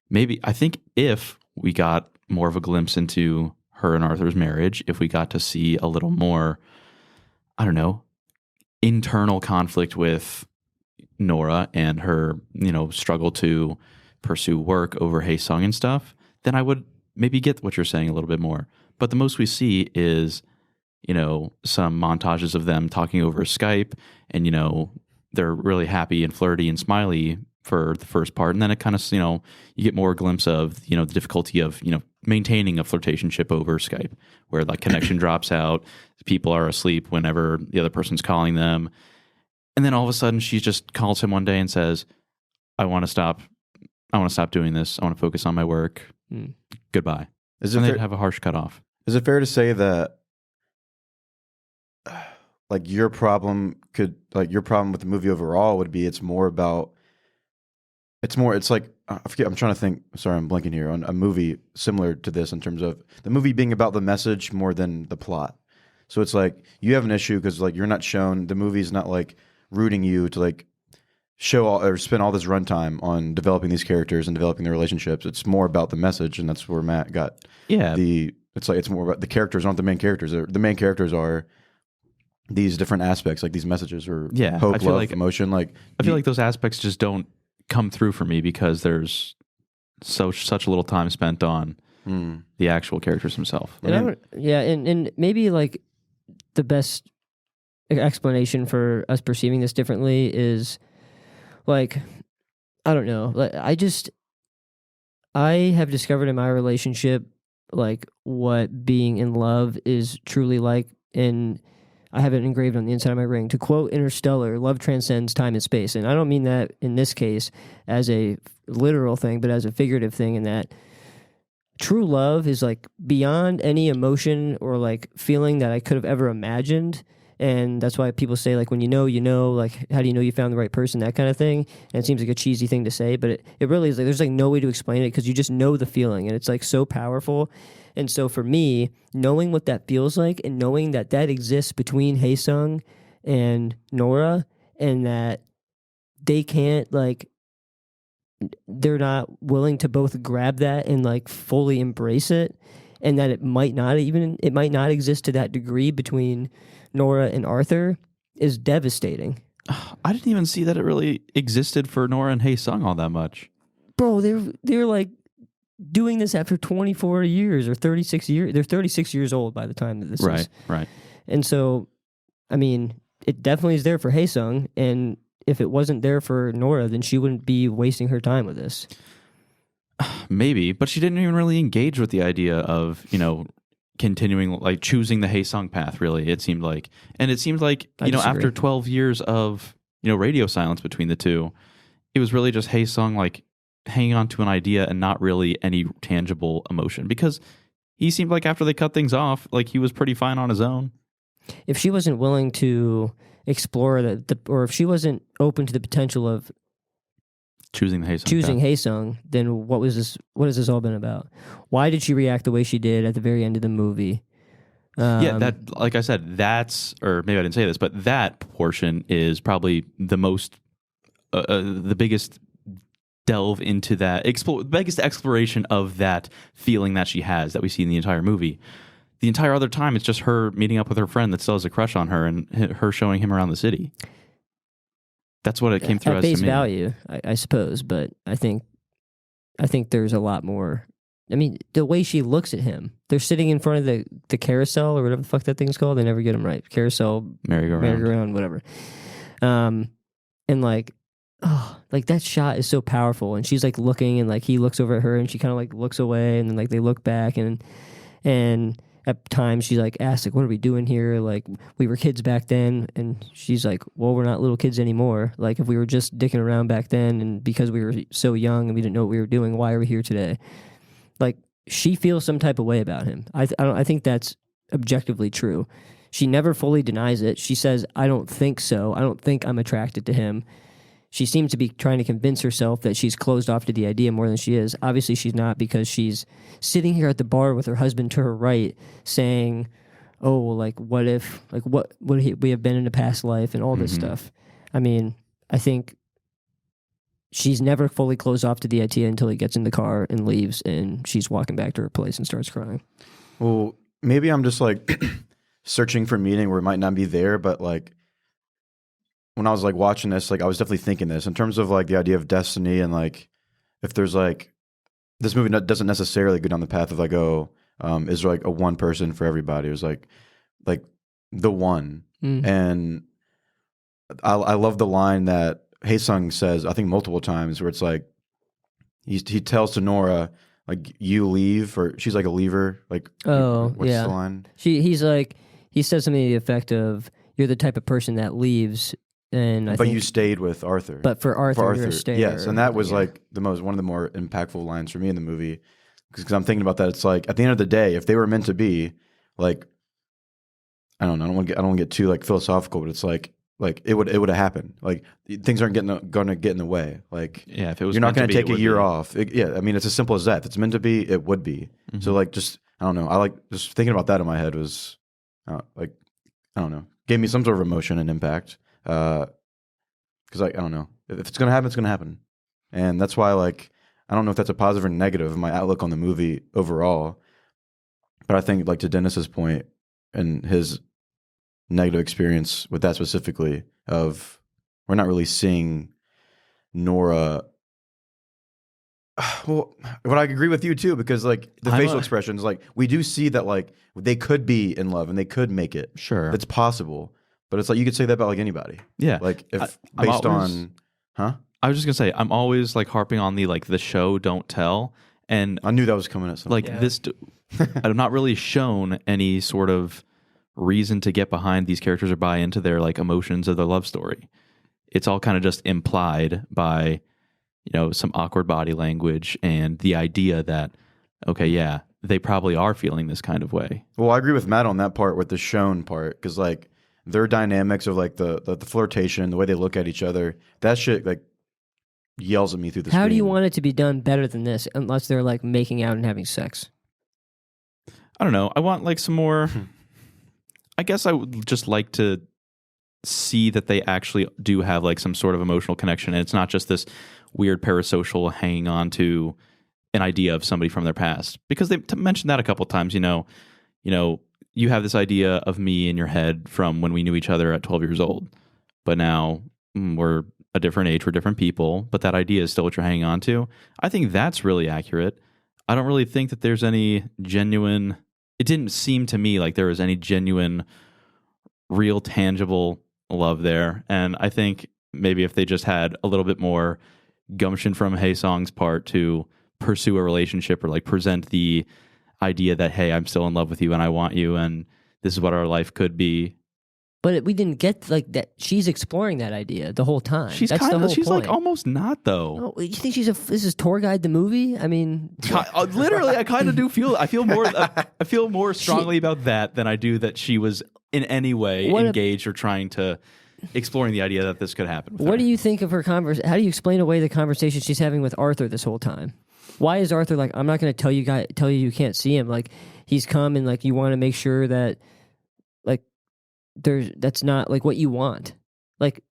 maybe I think if we got more of a glimpse into her and Arthur's marriage, if we got to see a little more, I don't know, internal conflict with Nora and her, struggle to pursue work over Hae Sung and stuff, then I would maybe get what you're saying a little bit more. But the most we see is, some montages of them talking over Skype and, they're really happy and flirty and smiley for the first part. And then it kind of, you get more glimpse of, the difficulty of, maintaining a flirtationship over Skype where like connection drops out. People are asleep whenever the other person's calling them. And then all of a sudden she just calls him one day and says, I want to stop doing this. I want to focus on my work. Goodbye. And they'd have a harsh cutoff. Is it fair to say that like your problem with the movie overall would be it's like I forget, I'm trying to think, sorry, I'm blanking here on a movie similar to this in terms of the movie being about the message more than the plot. So it's like you have an issue because like you're not shown, the movie's not like rooting you to like show all or spend all this runtime on developing these characters and developing their relationships. It's more about the message, and that's where Matt got it's more about the characters aren't the main characters. The main characters are these different aspects, like these messages or hope, love, like, emotion. Like I feel like those aspects just don't come through for me because there's such a little time spent on the actual characters themselves. And maybe like the best explanation for us perceiving this differently is like, I don't know, like I have discovered in my relationship like what being in love is truly like, and I have it engraved on the inside of my ring. To quote Interstellar, love transcends time and space. And I don't mean that in this case as a literal thing, but as a figurative thing, in that true love is like beyond any emotion or like feeling that I could have ever imagined. And that's why people say like, when you know, like, how do you know you found the right person, that kind of thing. And it seems like a cheesy thing to say, but it really is like, there's like no way to explain it because you just know the feeling, and it's like so powerful. And so for me, knowing what that feels like and knowing that that exists between Hae Sung and Nora, and that they can't like, they're not willing to both grab that and like fully embrace it, and that it might not exist to that degree between Nora and Arthur, is devastating. I didn't even see that it really existed for Nora and Hae Sung all that much. Bro, they're like doing this after 24 years or 36 years. They're 36 years old by the time that this is. Right. And so, I mean, it definitely is there for Hae Sung, and if it wasn't there for Nora, then she wouldn't be wasting her time with this. Maybe, but she didn't even really engage with the idea of, continuing, like choosing the Hae Sung path, really, it seemed like. And it seemed like, after 12 years of, radio silence between the two, it was really just Hae Sung, like, hanging on to an idea and not really any tangible emotion. Because he seemed like after they cut things off, like he was pretty fine on his own. If she wasn't willing to explore or if she wasn't open to the potential of choosing Hae Sung, then what has this all been about? Why did she react the way she did at the very end of the movie? That, like I said, or maybe I didn't say this, but that portion is probably the most, the biggest delve into that, biggest exploration of that feeling that she has that we see in the entire movie. The entire other time, it's just her meeting up with her friend that still has a crush on her and her showing him around the city. That's what it came through at as to me. Face value, I suppose, but I think there's a lot more. I mean, the way she looks at him, they're sitting in front of the carousel or whatever the fuck that thing's called. They never get them right. Carousel, merry-go-round, whatever. And like, like that shot is so powerful. And she's like looking, and like he looks over at her, and she kind of like looks away, and then like they look back, and And at times she like asks like, what are we doing here? Like we were kids back then. And she's like, well, we're not little kids anymore. Like if we were just dicking around back then and because we were so young and we didn't know what we were doing, why are we here today? Like she feels some type of way about him. I think that's objectively true. She never fully denies it. She says, I don't think so. I don't think I'm attracted to him. She seems to be trying to convince herself that she's closed off to the idea more than she is. Obviously, she's not, because she's sitting here at the bar with her husband to her right saying, oh, well, like, what if, like, what would we have been in a past life and all this stuff. I mean, I think she's never fully closed off to the idea until he gets in the car and leaves and she's walking back to her place and starts crying. Well, maybe I'm just like searching for meaning where it might not be there, but like, when I was like watching this, like I was definitely thinking this in terms of like the idea of destiny and like if there's like this movie doesn't necessarily go down the path of like, oh, is there like a one person for everybody? It was like the one. And I love the line that Hae Sung says, I think multiple times, where it's like he tells to Nora like, you leave, or she's like a leaver. Like, what's the line? He's like, he says something to the effect of, you're the type of person that leaves. But you stayed with Arthur. But for Arthur, you're a stayer. Yes, and that was like one of the more impactful lines for me in the movie, because I'm thinking about that. It's like at the end of the day, if they were meant to be, like, I don't know, I don't want to get too like philosophical, but it's like it would have happened. Like things aren't going to get in the way. Like if it was, you're not going to take a year off. I mean, it's as simple as that. If it's meant to be, it would be. So like, just I don't know. I like just thinking about that in my head was like, I don't know, gave me some sort of emotion and impact. Because I don't know, if it's gonna happen, it's gonna happen, and that's why like I don't know if that's a positive or negative in my outlook on the movie overall. But I think like to Dennis's point and his negative experience with that specifically, of we're not really seeing Nora. Well, but I agree with you too, because like the facial expressions, like we do see that like they could be in love and they could make it. Sure, it's possible. But it's like you could say that about like anybody. Yeah. Like if based on I was just gonna say, I'm always like harping on the show don't tell, and I knew that was coming at some point. this I'm not really shown any sort of reason to get behind these characters or buy into their like emotions of their love story. It's all kind of just implied by, some awkward body language and the idea that, okay, yeah, they probably are feeling this kind of way. Well, I agree with Matt on that part with the shown part, because like their dynamics of like the flirtation, the way they look at each other, that shit like yells at me through the screen. How do you want it to be done better than this, unless they're like making out and having sex? I don't know. I want like some more. I guess I would just like to see that they actually do have like some sort of emotional connection, and it's not just this weird parasocial hanging on to an idea of somebody from their past. Because they mentioned that a couple of times. You have this idea of me in your head from when we knew each other at 12 years old, but now we're a different age, we're different people, but that idea is still what you're hanging on to. I think that's really accurate. I don't really think that there's any genuine, it didn't seem to me like there was any genuine, real, tangible love there. And I think maybe if they just had a little bit more gumption from Hae Sung's part to pursue a relationship or like present the idea that, hey, I'm still in love with you and I want you and this is what our life could be. But we didn't get like that. She's exploring that idea the whole time. She's That's the whole she's point. like almost not though. Oh, you think this is Tour Guide the movie? I mean, literally, I kind of do feel. I feel more strongly about that than I do that she was in any way engaged or trying to exploring the idea that this could happen. What do you think of her conversation? How do you explain away the conversation she's having with Arthur this whole time? Why is Arthur like, I'm not going to tell you can't see him? Like he's come and like you want to make sure that like that's not like what you want. Like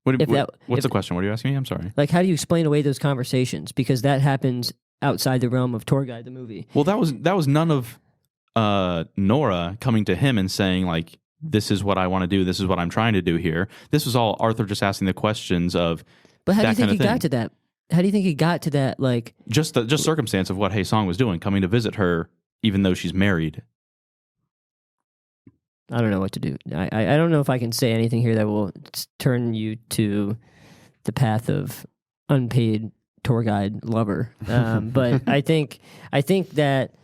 what's the question? What are you asking me? I'm sorry. Like how do you explain away those conversations? Because that happens outside the realm of Tour Guide the movie. Well, that was none of Nora coming to him and saying like, this is what I want to do. This is what I'm trying to do here. This was all Arthur just asking the questions of. But how do you think he got to that? How do you think he got to that? Like just circumstance of what Hae Sung was doing, coming to visit her, even though she's married. I don't know what to do. I don't know if I can say anything here that will turn you to the path of unpaid tour guide lover. But I think that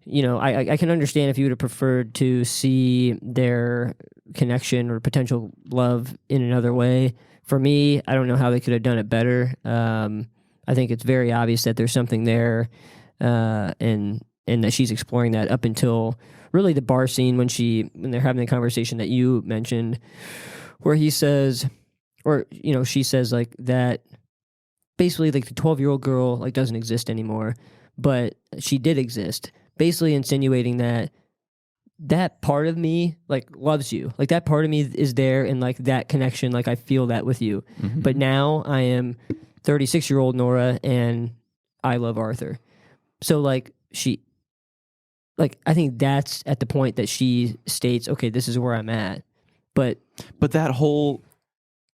I can understand if you would have preferred to see their connection or potential love in another way. For me, I don't know how they could have done it better. I think it's very obvious that there's something there, and that she's exploring that up until really the bar scene when they're having the conversation that you mentioned, where he says, or she says like that. Basically, like the 12-year-old girl like doesn't exist anymore, but she did exist. Basically, insinuating that part of me like loves you, like that part of me is there, and like that connection, like I feel that with you. Mm-hmm. But now I am 36-year-old Nora, and I love Arthur. So like I think that's at the point that she states, okay, this is where I'm at. But that whole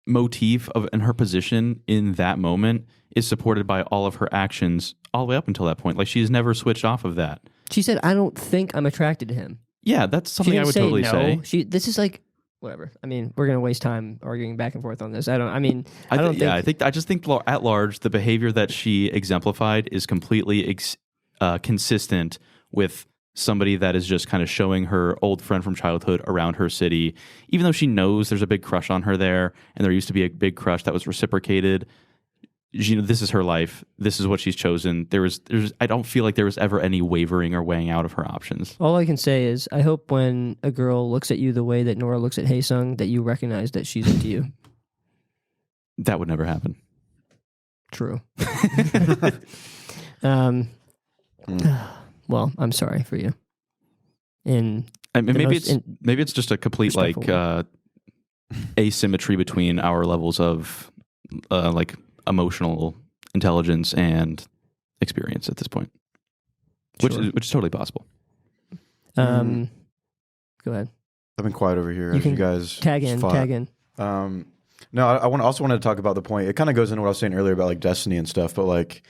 motif and her position in that moment is supported by all of her actions all the way up until that point. Like she's never switched off of that. She said, I don't think I'm attracted to him. Yeah, that's something I would totally say. This is like whatever. I mean, we're gonna waste time arguing back and forth on this. I just think at large the behavior that she exemplified is completely consistent with somebody that is just kind of showing her old friend from childhood around her city, even though she knows there's a big crush on her there, and there used to be a big crush that was reciprocated. This is her life. This is what she's chosen. I don't feel like there was ever any wavering or weighing out of her options. All I can say is I hope when a girl looks at you the way that Nora looks at Hae Sung, that you recognize that she's into you. That would never happen. True. Well, I'm sorry for you. And maybe it's just a complete like asymmetry between our levels of like emotional intelligence and experience at this point, which is totally possible. Go ahead. I've been quiet over here. You can you guys tag in. No, I also wanted to talk about the point. It kind of goes into what I was saying earlier about like destiny and stuff, but like.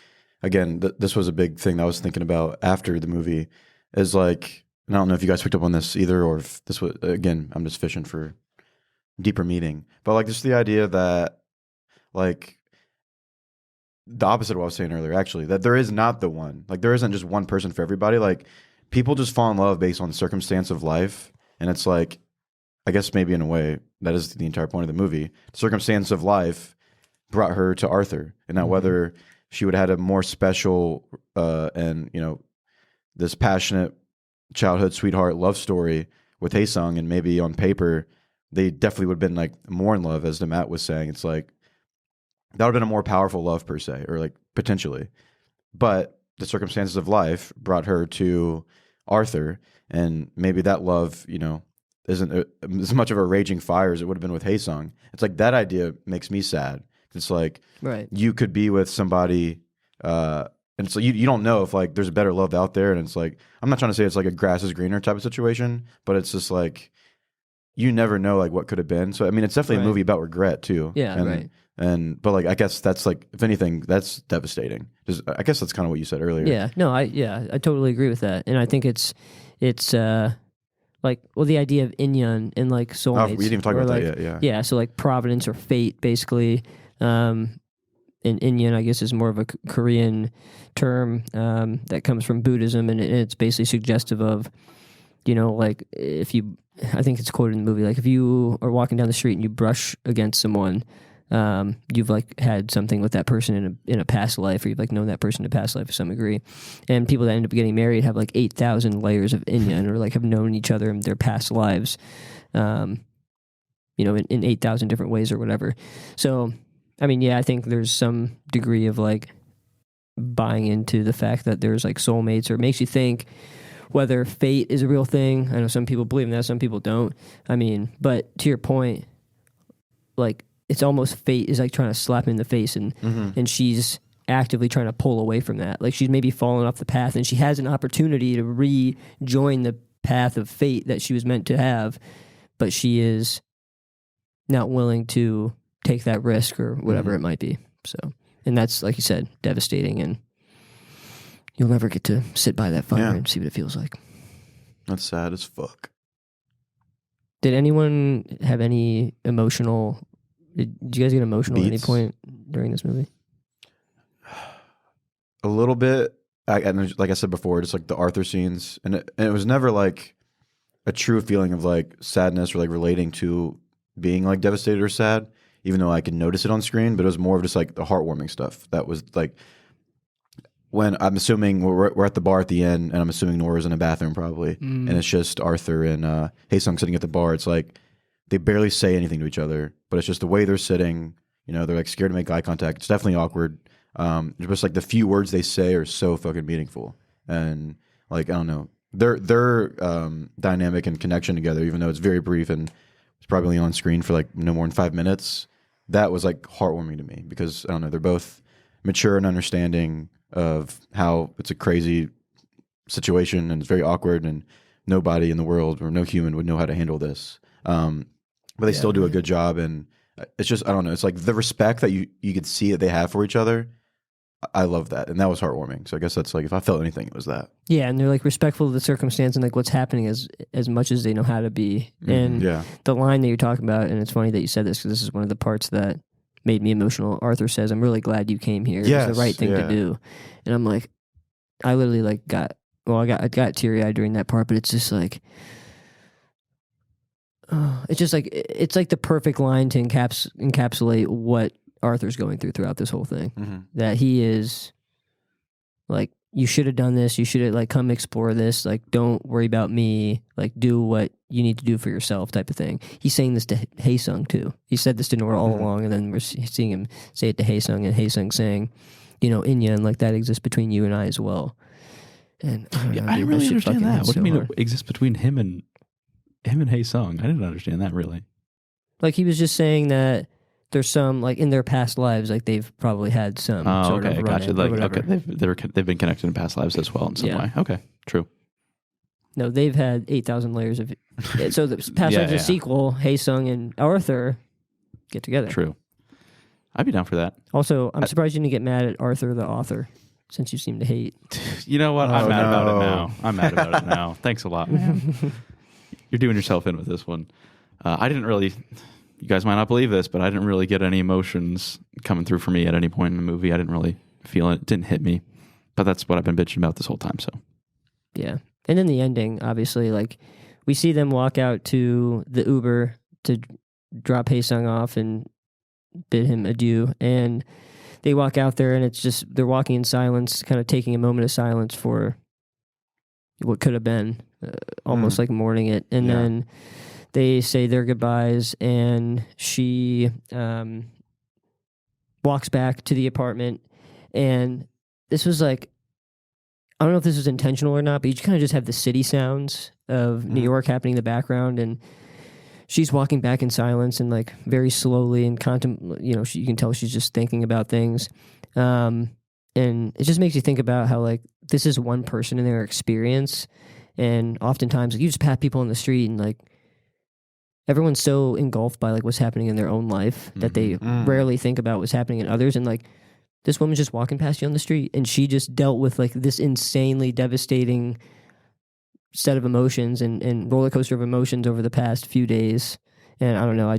Again, this was a big thing that I was thinking about after the movie is like, and I don't know if you guys picked up on this either, or if this was, again, I'm just fishing for deeper meaning, but like just the idea that like the opposite of what I was saying earlier, actually, that there is not the one, like there isn't just one person for everybody. Like people just fall in love based on the circumstance of life. And it's like, I guess maybe in a way that is the entire point of the movie. The circumstance of life brought her to Arthur, and now whether she would have had a more special and this passionate childhood sweetheart love story with Hae Sung, and maybe on paper they definitely would have been like more in love, as the Matt was saying. It's like that would have been a more powerful love per se, or like potentially. But the circumstances of life brought her to Arthur, and maybe that love, isn't as much of a raging fire as it would have been with Hae Sung. It's like that idea makes me sad. It's like you could be with somebody, and so you don't know if like there's a better love out there. And it's like, I'm not trying to say it's like a grass is greener type of situation, but it's just like you never know like what could have been. So I mean, it's definitely a movie about regret too. Yeah, but like I guess that's like, if anything, that's devastating. I guess that's kind of what you said earlier. Yeah, no, I totally agree with that, and I think it's like, well, the idea of inyan and like soulmates. We didn't even talk about that yet. Yeah. Yeah, so like providence or fate, basically. And inyan, I guess, is more of a Korean term that comes from Buddhism, and it's basically suggestive of, like if you, I think it's quoted in the movie, like if you are walking down the street and you brush against someone, you've like had something with that person in a past life, or you've like known that person in a past life to some degree. And people that end up getting married have like 8,000 layers of inyan, or like have known each other in their past lives, in 8,000 different ways or whatever. So, I mean, yeah, I think there's some degree of like buying into the fact that there's like soulmates, or it makes you think whether fate is a real thing. I know some people believe in that, some people don't. I mean, but to your point, like it's almost fate is like trying to slap him in the face, and she's actively trying to pull away from that. Like she's maybe fallen off the path, and she has an opportunity to rejoin the path of fate that she was meant to have, but she is not willing to take that risk or whatever it might be. So, and that's, like you said, devastating, and you'll never get to sit by that fire and see what it feels like. That's sad as fuck. Did anyone have any emotional... Did you guys get emotional at any point during this movie? A little bit. and like I said before, just like the Arthur scenes, and it was never like a true feeling of like sadness or like relating to being like devastated or sad, even though I could notice it on screen. But it was more of just like the heartwarming stuff that was like when I'm assuming we're at the bar at the end, and I'm assuming Nora's in a bathroom probably, and it's just Arthur and Hae Sung sitting at the bar. It's like they barely say anything to each other, but it's just the way they're sitting. You know, they're like scared to make eye contact. It's definitely awkward. Just like the few words they say are so fucking meaningful, and like I don't know, their dynamic and connection together, even though it's very brief and it's probably on screen for like no more than 5 minutes. That was like heartwarming to me because I don't know, they're both mature and understanding of how it's a crazy situation and it's very awkward and nobody in the world or no human would know how to handle this. But they still do a good job, and it's just I don't know. It's like the respect that you could see that they have for each other. I love that, and that was heartwarming. So I guess that's like if I felt anything, it was that. Yeah, and they're like respectful of the circumstance and like what's happening as much as they know how to be. And the line that you're talking about, and it's funny that you said this because this is one of the parts that made me emotional. Arthur says, "I'm really glad you came here. Yes, it's the right thing to do." And I'm like, I literally like I got teary eyed during that part, but it's just like. It's just like it's like the perfect line to encapsulate what Arthur's going throughout this whole thing. Mm-hmm. That he is like, you should have done this. You should have like come explore this. Like, don't worry about me. Like, do what you need to do for yourself, type of thing. He's saying this to Hae Sung too. He said this to Nora all along, and then we're seeing him say it to Hae Sung, and Hae Sung saying, you know, Inya, and like that exists between you and I as well. And I didn't really understand that. What do you mean it exists between him and Hae Sung? I didn't understand that really. Like he was just saying that there's some like in their past lives, like they've probably had some. Sort of gotcha. Like okay, they've been connected in past lives as well in some way. Okay, true. No, they've had 8,000 layers of. So the past lives, the sequel, Hae Sung and Arthur get together. True. I'd be down for that. Also, I'm surprised you didn't get mad at Arthur the author, since you seem to hate. You know what? I'm mad about it now. I'm mad about it now. Thanks a lot, man. You're doing yourself in with this one. I didn't really, you guys might not believe this, but I didn't really get any emotions coming through for me at any point in the movie. I didn't really feel it. It didn't hit me. But that's what I've been bitching about this whole time. So, yeah. And then the ending, obviously, like we see them walk out to the Uber to drop Hae Sung off and bid him adieu. And they walk out there, and it's just, they're walking in silence, kind of taking a moment of silence for what could have been. Almost like mourning it, and then they say their goodbyes, and she walks back to the apartment, and this was like, I don't know if this was intentional or not, but you kind of just have the city sounds of New York happening in the background, and she's walking back in silence and like very slowly and you can tell she's just thinking about things, and it just makes you think about how like this is one person in their experience. And oftentimes, like, you just pat people on the street, and like everyone's so engulfed by like what's happening in their own life that they rarely think about what's happening in others. And like this woman's just walking past you on the street, and she just dealt with like this insanely devastating set of emotions and roller coaster of emotions over the past few days. And I don't know, I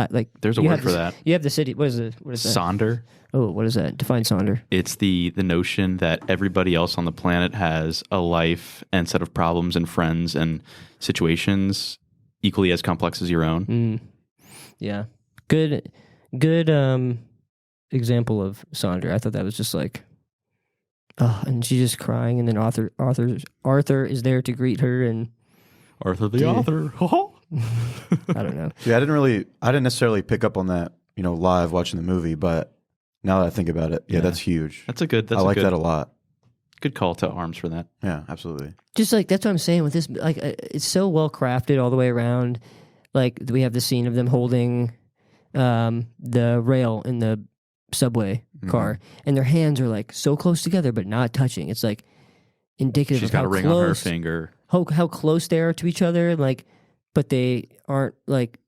like. There's a word for that. You have the city. What is it? What is that? Sonder. Oh, what is that? Define Sonder. It's the notion that everybody else on the planet has a life and set of problems and friends and situations equally as complex as your own. Yeah. Good example of Sonder. I thought that was just like, and she's just crying, and then Arthur is there to greet her, and Arthur the author. I don't know. Yeah, I didn't necessarily pick up on that, live watching the movie, but now that I think about it, that's huge. I like that a lot. Good call to arms for that. Yeah, absolutely. Just like, that's what I'm saying with this, like, it's so well crafted all the way around. Like, we have the scene of them holding the rail in the subway car, and their hands are like so close together, but not touching. It's like indicative She's of got how a ring close, on her finger. How close they are to each other, like, but they aren't like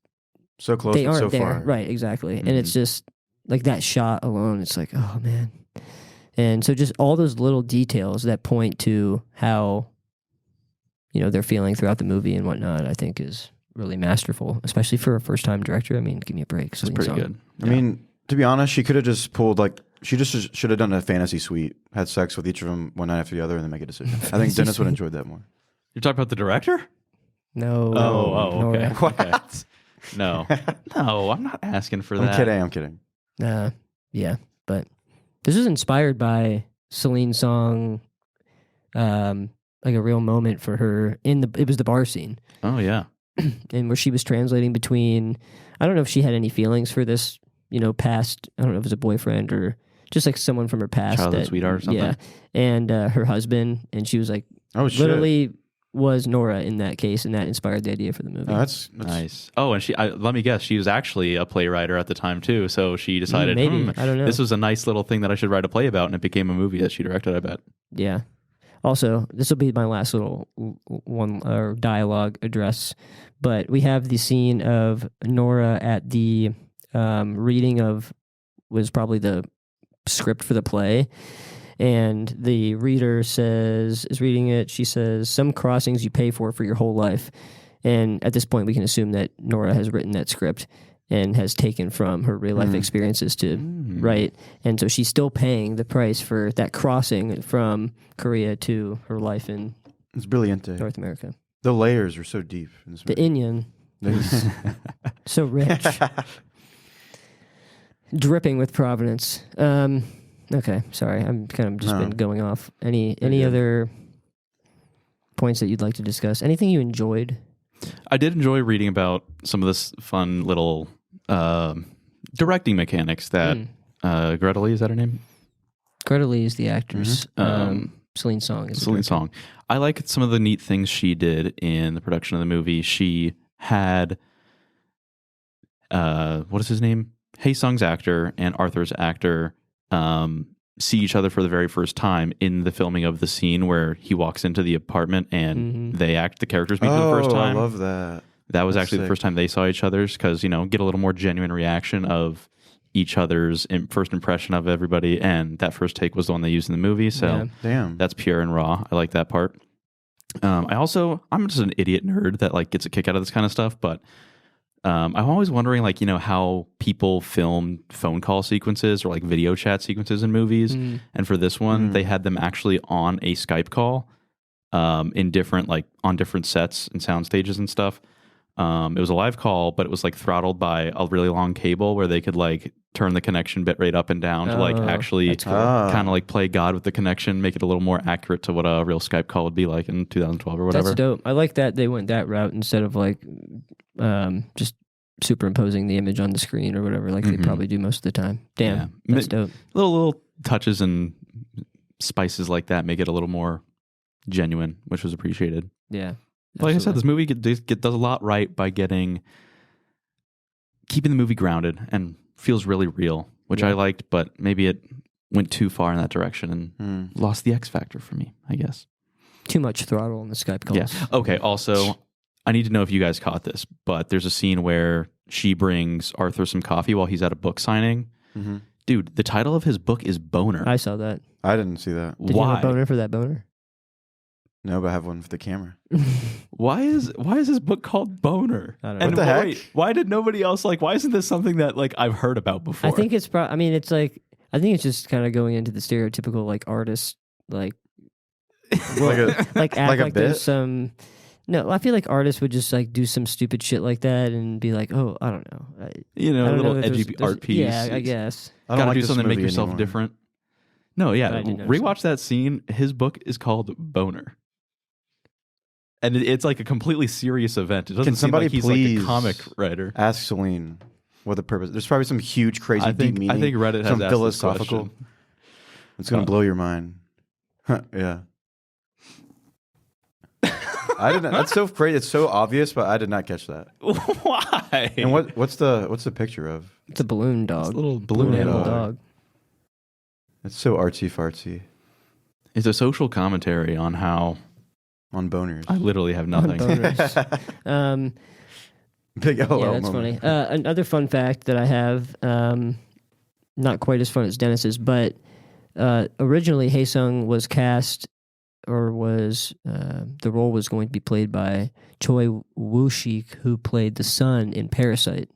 so close, they but aren't so there. far. Right, exactly. And it's just like that shot alone, it's like, oh man. And so just all those little details that point to how, they're feeling throughout the movie and whatnot, I think is really masterful, especially for a first-time director. I mean, give me a break. It's pretty good. I mean, to be honest, she could have just pulled like She just should have done a fantasy suite, had sex with each of them one night after the other, and then make a decision. I think Dennis would have enjoyed that more. You're talking about the director? No. Oh, okay. Nora. Okay. No, I'm not asking for that. I'm kidding. Yeah, but this was inspired by Celine Song, like a real moment for her it was the bar scene. Oh yeah. And where she was translating between, I don't know if she had any feelings for this, past, I don't know if it was a boyfriend or just like someone from her past. Childhood sweetheart or something. Yeah. And her husband, and she was like, literally was Nora in that case, and that inspired the idea for the movie. Oh, that's nice. Oh, and let me guess, she was actually a playwright at the time too, so she decided, maybe, I don't know. This was a nice little thing that I should write a play about, and it became a movie that she directed, I bet. Yeah. Also, this will be my last little one or dialogue address, but we have the scene of Nora at the reading of was probably the script for the play, and the reader is reading it. She says, "Some crossings you pay for your whole life," and at this point, we can assume that Nora has written that script and has taken from her real life experiences to write. And so she's still paying the price for that crossing from Korea to her life in It's brilliant. North America. The layers are so deep in this The movie. Indian is so rich. Dripping with provenance. Okay, sorry. I'm kind of just been going off. Any other points that you'd like to discuss? Anything you enjoyed? I did enjoy reading about some of this fun little directing mechanics that Greta Lee, is that her name? Greta Lee is the actress. Celine Song is Celine Song. I like some of the neat things she did in the production of the movie. She had what is his name? Hae Sung's actor and Arthur's actor see each other for the very first time in the filming of the scene where he walks into the apartment and the characters meet for the first time. I love that. That was That's actually sick. the first time they saw each other's, because, get a little more genuine reaction of each other's first impression of everybody. And that first take was the one they used in the movie. So Damn. that's pure and raw. I like that part. I'm just an idiot nerd that gets a kick out of this kind of stuff. But I'm always wondering, how people film phone call sequences or video chat sequences in movies. And for this one, they had them actually on a Skype call in different, on different sets and sound stages and stuff. It was a live call, but it was throttled by a really long cable where they could turn the connection bit rate up and down to actually kind of play God with the connection, make it a little more accurate to what a real Skype call would be like in 2012 or whatever. That's dope. I like that they went that route instead of just superimposing the image on the screen or whatever they probably do most of the time. Damn, that's dope. Little touches and spices like that make it a little more genuine, which was appreciated. Yeah. Like I said, this movie does a lot right by keeping the movie grounded and feels really real, which I liked, but maybe it went too far in that direction and lost the X factor for me, I guess. Too much throttle on the Skype calls. Yeah. Okay, also, I need to know if you guys caught this, but there's a scene where she brings Arthur some coffee while he's at a book signing. Dude, the title of his book is Boner. I saw that. I didn't see that. Did you have a boner for that boner? No, but I have one for the camera. Why is his book called Boner? I don't know. What the heck? Wait, why did nobody else why isn't this something that I've heard about before? I think it's I think it's just kind of going into the stereotypical artist Like a act like a there's bit? some. No, I feel like artists would just do some stupid shit like that and be like, oh, I don't know. I a don't little know if edgy there's- art piece. Yeah, I guess. I don't Gotta like do this something to make movie yourself anymore. different. No, yeah. I didn't notice Rewatch that scene. His book is called Boner. And it's a completely serious event. It doesn't Can seem somebody like he's please a comic writer. Ask Celine what the purpose. There's probably some huge, crazy, I deep meaning. think Reddit has some asked philosophical. this question. It's gonna blow your mind. Yeah. I didn't. That's so crazy. It's so obvious, but I did not catch that. Why? And what's the picture of? It's a balloon dog. It's a little balloon balloon animal dog. dog. It's so artsy fartsy It's a social commentary on how on boners. I literally have nothing. Boners. Big LOL Yeah, that's moment. funny. Another fun fact that I have, not quite as fun as Dennis's, but originally Hae Sung was cast, or was the role was going to be played by Choi Woo-shik, who played the son in Parasite.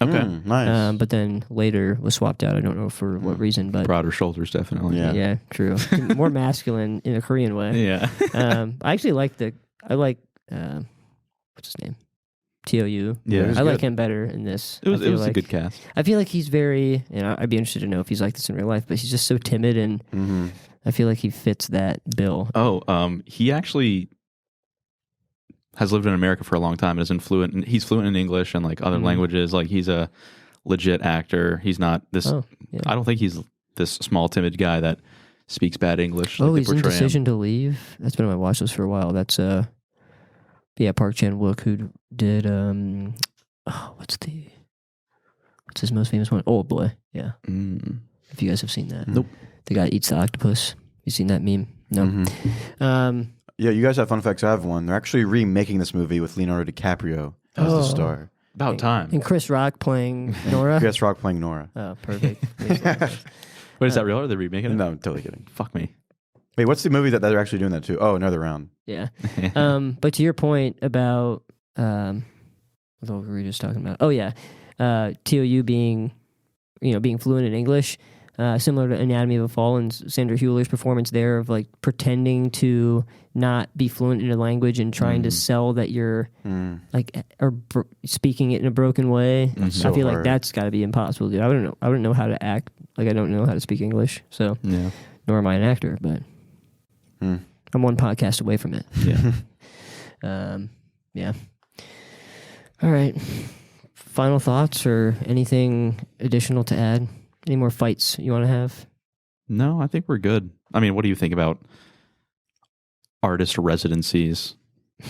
Okay. Nice. But then later was swapped out. I don't know for what reason, but Broader shoulders, definitely. Yeah. true. More masculine in a Korean way. Yeah. I actually like what's his name? TOU. Yeah. It was I like good. him better in this. It was I feel a good cast. I feel like he's very, I'd be interested to know if he's like this in real life, but he's just so timid, and I feel like he fits that bill. Oh, he actually has lived in America for a long time and is fluent. He's fluent in English and like other languages. Like he's a legit actor. He's not this. Oh, yeah. I don't think he's this small, timid guy that speaks bad English. Oh, like they he's in portray him. Decision to Leave. That's been on my watch list for a while. That's Park Chan-wook, who did what's his most famous one? Old Boy. Yeah. If you guys have seen that. Nope. The guy eats the octopus. You seen that meme? No. Yeah, you guys have fun facts. I have one. They're actually remaking this movie with Leonardo DiCaprio as the star. About time. And Chris Rock playing Nora. Chris Rock playing Nora. Oh, perfect. Wait, is that real? Are they remaking it? No, I'm totally kidding. Fuck me. Wait, what's the movie that they're actually doing that to? Oh, Another Round. Yeah. But to your point about what were we just talking about? Oh yeah. TOU being being fluent in English, similar to Anatomy of a Fall and Sandra Hüller's performance there of like pretending to not be fluent in a language and trying to sell that you're speaking it in a broken way. so I feel like hard. that's got to be impossible to do. I wouldn't know how to act. Like I don't know how to speak English, so Yeah. nor am I an actor, but I'm one podcast away from it. Yeah. Yeah. All right. Final thoughts or anything additional to add? Any more fights you want to have? No, I think we're good. I mean, what do you think about artist residencies? I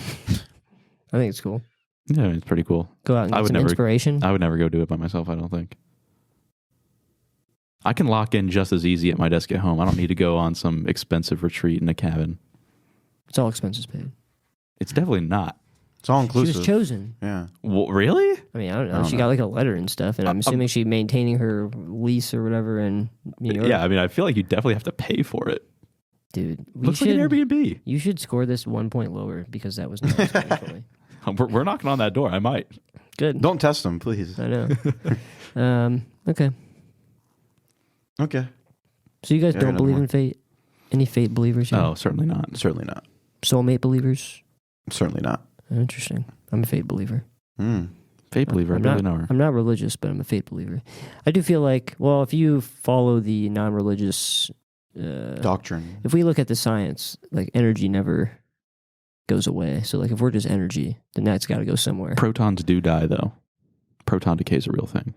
think it's cool. Yeah, I mean, it's pretty cool. Go out and I get would some never- inspiration. I would never go do it by myself, I don't think. I can lock in just as easy at my desk at home. I don't need to go on some expensive retreat in a cabin. It's all expenses paid. It's definitely not. It's all She inclusive. was chosen. Yeah. Well, really? I mean, I don't know. I don't She know. got like a letter and stuff, and I'm assuming she maintaining her lease or whatever in New York. Yeah, I mean, I feel like you definitely have to pay for it. Dude, we Looks should, like an Airbnb. You should score this 1 point lower because that was not actually. We're knocking on that door. I might. Good. Don't test them, please. I know. Okay. Okay. So you guys Yeah, don't another believe one. in fate? Any fate believers here? Oh, certainly not. Certainly not. Soulmate believers? Certainly not. Interesting. I'm a fate believer. Fate believer. I I'm barely not, know her. I'm not religious, but I'm a fate believer. I do feel like, well, if you follow the non-religious... Doctrine. if we look at the science, like energy never goes away. So like if we're just energy, then that's got to go somewhere. Protons do die, though. Proton decay is a real thing.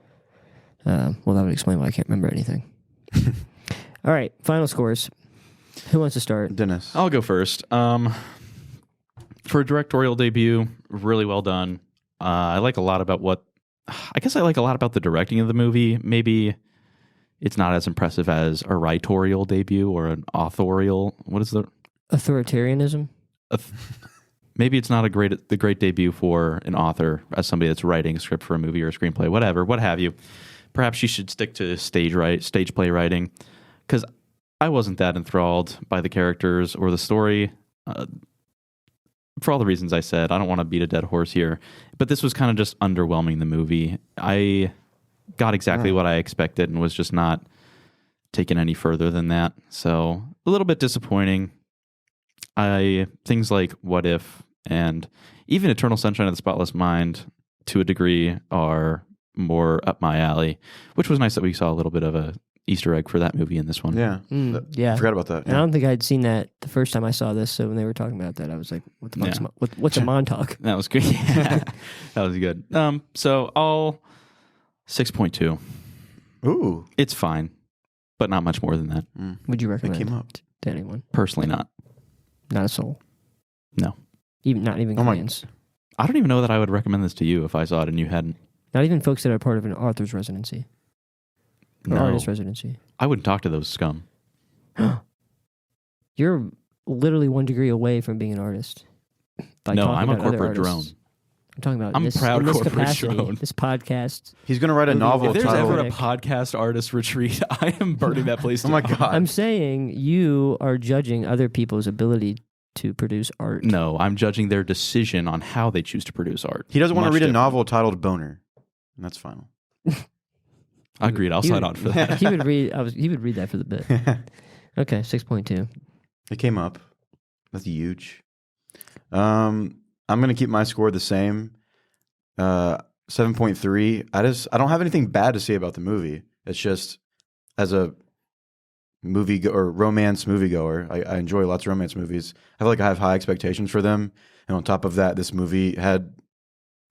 Well, that would explain why I can't remember anything. All right, final scores. Who wants to start? Dennis. I'll go first. For a directorial debut, really well done. I like a lot about the directing of the movie. Maybe it's not as impressive as a writorial debut or an authorial. What is the Authoritarianism? maybe it's not the great debut for an author as somebody that's writing a script for a movie or a screenplay, whatever, what have you. Perhaps you should stick to stage play writing, because I wasn't that enthralled by the characters or the story. For all the reasons I said, I don't want to beat a dead horse here, but this was kind of just underwhelming the movie. I got exactly what I expected and was just not taken any further than that. So a little bit disappointing. Things like What If and even Eternal Sunshine of the Spotless Mind to a degree are more up my alley, which was nice that we saw a little bit of a Easter egg for that movie in this one. Yeah. Yeah. I forgot about that. And I don't think I'd seen that the first time I saw this. So when they were talking about that, I was like, "What the fuck's what's a Montauk?" That was good. Yeah. That was good. So I'll 6.2. Ooh. It's fine, but not much more than that. Would you It recommend came up. to anyone? Personally, not. Not a soul. No. Not even Oh my- Koreans. I don't even know that I would recommend this to you if I saw it and you hadn't. Not even folks that are part of an author's residency or No. artist residency. I wouldn't talk to those scum. You're literally 1 degree away from being an artist. by No, talking I'm a about other corporate artists. drone. I'm talking about I'm a this, proud in this corporate capacity, drone. this podcast. He's going to write a novel If there's titled... ever a podcast artist retreat, I am burning that place Oh down. my God. I'm saying you are judging other people's ability to produce art. No, I'm judging their decision on how they choose to produce art. He doesn't want to Much read a different. novel titled Boner. And that's final. Agreed. I'll sign on for that. He would read. He would read that for the bit. Okay, 6.2. It came up. That's huge. I'm gonna keep my score the same. 7.3. I don't have anything bad to say about the movie. It's just as a romance moviegoer, I enjoy lots of romance movies. I feel like I have high expectations for them, and on top of that, this movie had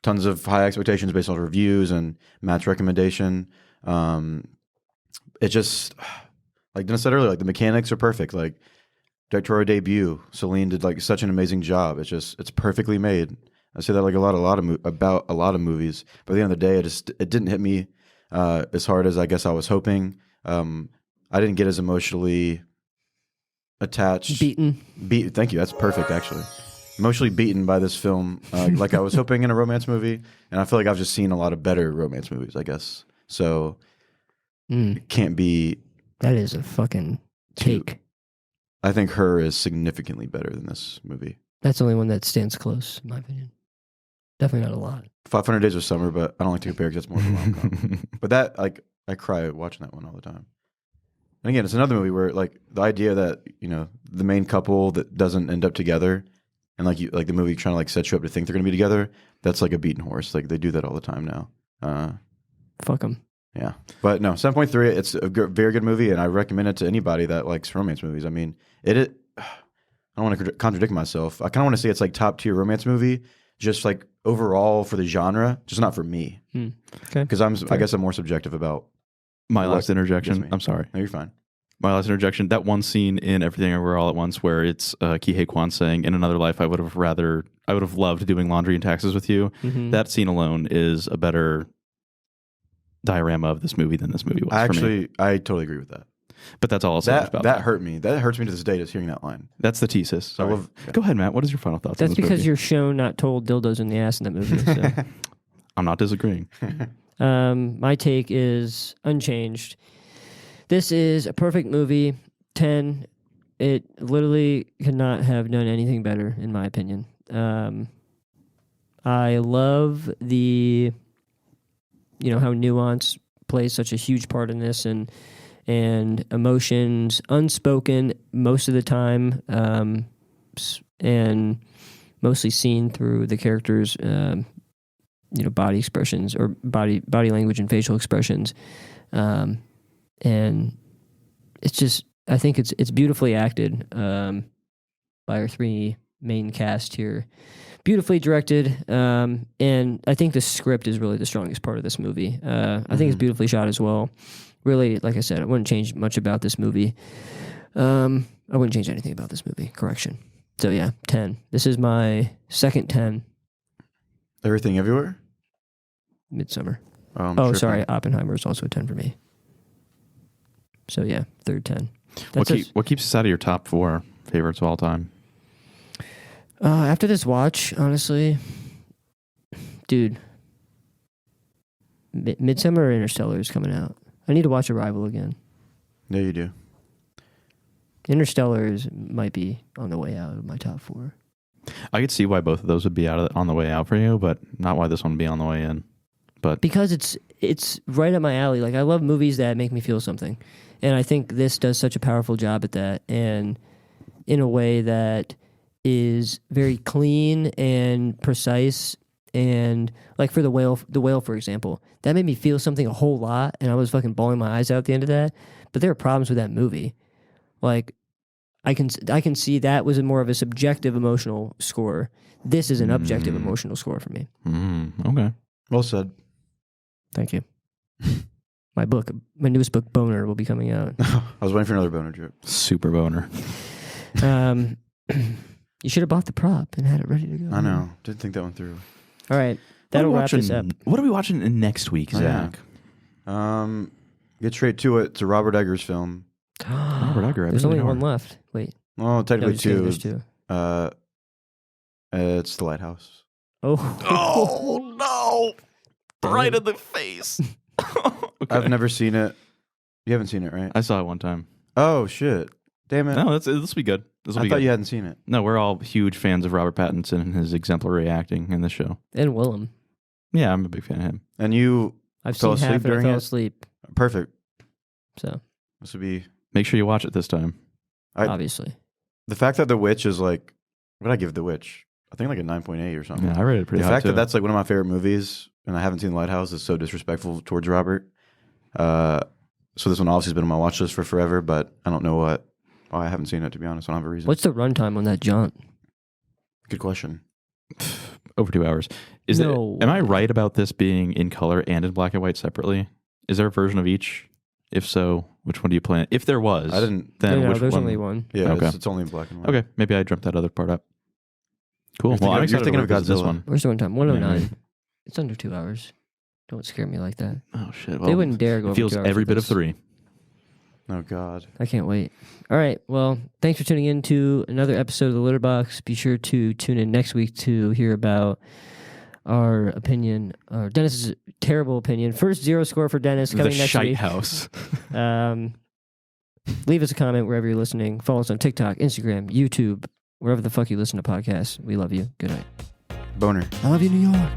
tons of high expectations based on reviews and Matt's recommendation. It just, like Dennis said earlier, like the mechanics are perfect. Like directorial debut, Celine did like such an amazing job. It's perfectly made. I say that like about a lot of movies, but at the end of the day, it didn't hit me as hard as I guess I was hoping. I didn't get as emotionally attached. Beaten. Thank you. That's perfect, actually. Emotionally beaten by this film, like I was hoping in a romance movie, and I feel like I've just seen a lot of better romance movies, I guess. So it can't be. That is a fucking take. I think Her is significantly better than this movie. That's the only one that stands close, in my opinion. Definitely not a lot. 500 Days of Summer, but I don't like to compare because that's more of a rom-com. But that, like, I cry watching that one all the time. And again, it's another movie where, like, the idea that, you know, the main couple that doesn't end up together, and like the movie trying to like set you up to think they're going to be together, that's like a beaten horse. Like they do that all the time now. Fuck them. Yeah, but no, 7.3. It's a very good movie, and I recommend it to anybody that likes romance movies. I mean, I don't want to contradict myself. I kind of want to say it's like top tier romance movie, just like overall for the genre, just not for me. Okay. Because I guess I'm more subjective about My last interjection. I'm sorry. No, you're fine. My last interjection. That one scene in Everything Everywhere All at Once where it's Ki-Hae Kwan saying, "In another life, I would have loved doing laundry and taxes with you." Mm-hmm. That scene alone is a better diorama of this movie than this movie was. I totally agree with that. But that's all I'll say about that. That hurt me. That hurts me to this day, just hearing that line. That's the thesis. Sorry. Go ahead, Matt. What is your final thoughts? That's on this because movie? you're shown, not told, dildos in the ass in that movie. So. I'm not disagreeing. My take is unchanged. This is a perfect movie. 10. It literally could not have done anything better, in my opinion. I love the, how nuance plays such a huge part in this, and emotions unspoken most of the time, and mostly seen through the characters' body expressions or body language and facial expressions, and it's just, I think it's beautifully acted by our three main cast here. Beautifully directed, and I think the script is really the strongest part of this movie. I think it's beautifully shot as well. Really, like I said, I wouldn't change much about this movie. I wouldn't change anything about this movie. Correction. So yeah, 10. This is my second 10. Everything Everywhere? Midsummer. Oh, sorry. Oppenheimer is also a 10 for me. So yeah, third 10. What keeps us out of your top 4 favorites of all time? After this watch, honestly, dude, Midsummer or Interstellar is coming out. I need to watch Arrival again. Yeah, you do. Interstellar might be on the way out of my top 4. I could see why both of those would be on the way out for you, but not why this one would be on the way in. But because it's right up my alley. Like, I love movies that make me feel something, and I think this does such a powerful job at that, and in a way that is very clean and precise. And like for the whale, for example, that made me feel something a whole lot, and I was fucking bawling my eyes out at the end of that. But there are problems with that movie. Like, I can see that was more of a subjective emotional score. This is an objective emotional score for me. Okay. Well said. Thank you. My newest book, Boner, will be coming out. I was waiting for another boner joke. Super boner. You should have bought the prop and had it ready to go. I know. Didn't think that one through. All right. That'll wrap this up. What are we watching next week, Zach? Get straight to it. It's a Robert Eggers film. Robert Eggers. There's only one left. Wait. Well, technically two. There's two. It's The Lighthouse. Oh no! Right in the face. Okay. I've never seen it. You haven't seen it, right? I saw it one time. Oh shit! Damn it! No, this will be good. I thought you hadn't seen it. No, we're all huge fans of Robert Pattinson and his exemplary acting in this show. And Willem. Yeah, I'm a big fan of him. And you I've Fell seen half asleep and I during fell it? asleep. Perfect. So This would be Make sure you watch it this time. obviously, the fact that The Witch is like, what did I give The Witch? I think like a 9.8 or something. Yeah, I rated it pretty The high fact too. that that's like one of my favorite movies, and I haven't seen The Lighthouse, is so disrespectful towards Robert. So this one obviously has been on my watch list for forever, but I don't know what. Oh, I haven't seen it, to be honest. I don't have a reason. what's the runtime on that jaunt? Good question. Over 2 hours. No Am I way. right about this being in color and in black and white separately? Is there a version of each? If so, which one do you plan? If there was, I didn't. then no, which there's one? only one. Yeah, Okay. it's only in black and white. Okay, maybe I dreamt that other part up. Cool. You're thinking Well, I'm of- you're excited thinking to of revisit this Godzilla. one. Where's the runtime? 109. It's under 2 hours. Don't scare me like that. Oh shit! They wouldn't dare go It over feels 2 hours every with bit of this. 3. Oh God. I can't wait. All right. Well, thanks for tuning in to another episode of The Litterbox. Be sure to tune in next week to hear about our opinion, or Dennis's terrible opinion. First 0 score for Dennis coming The next shite week. house. Leave us a comment wherever you're listening. Follow us on TikTok, Instagram, YouTube, wherever the fuck you listen to podcasts. We love you. Good night. Boner. I love you, New York.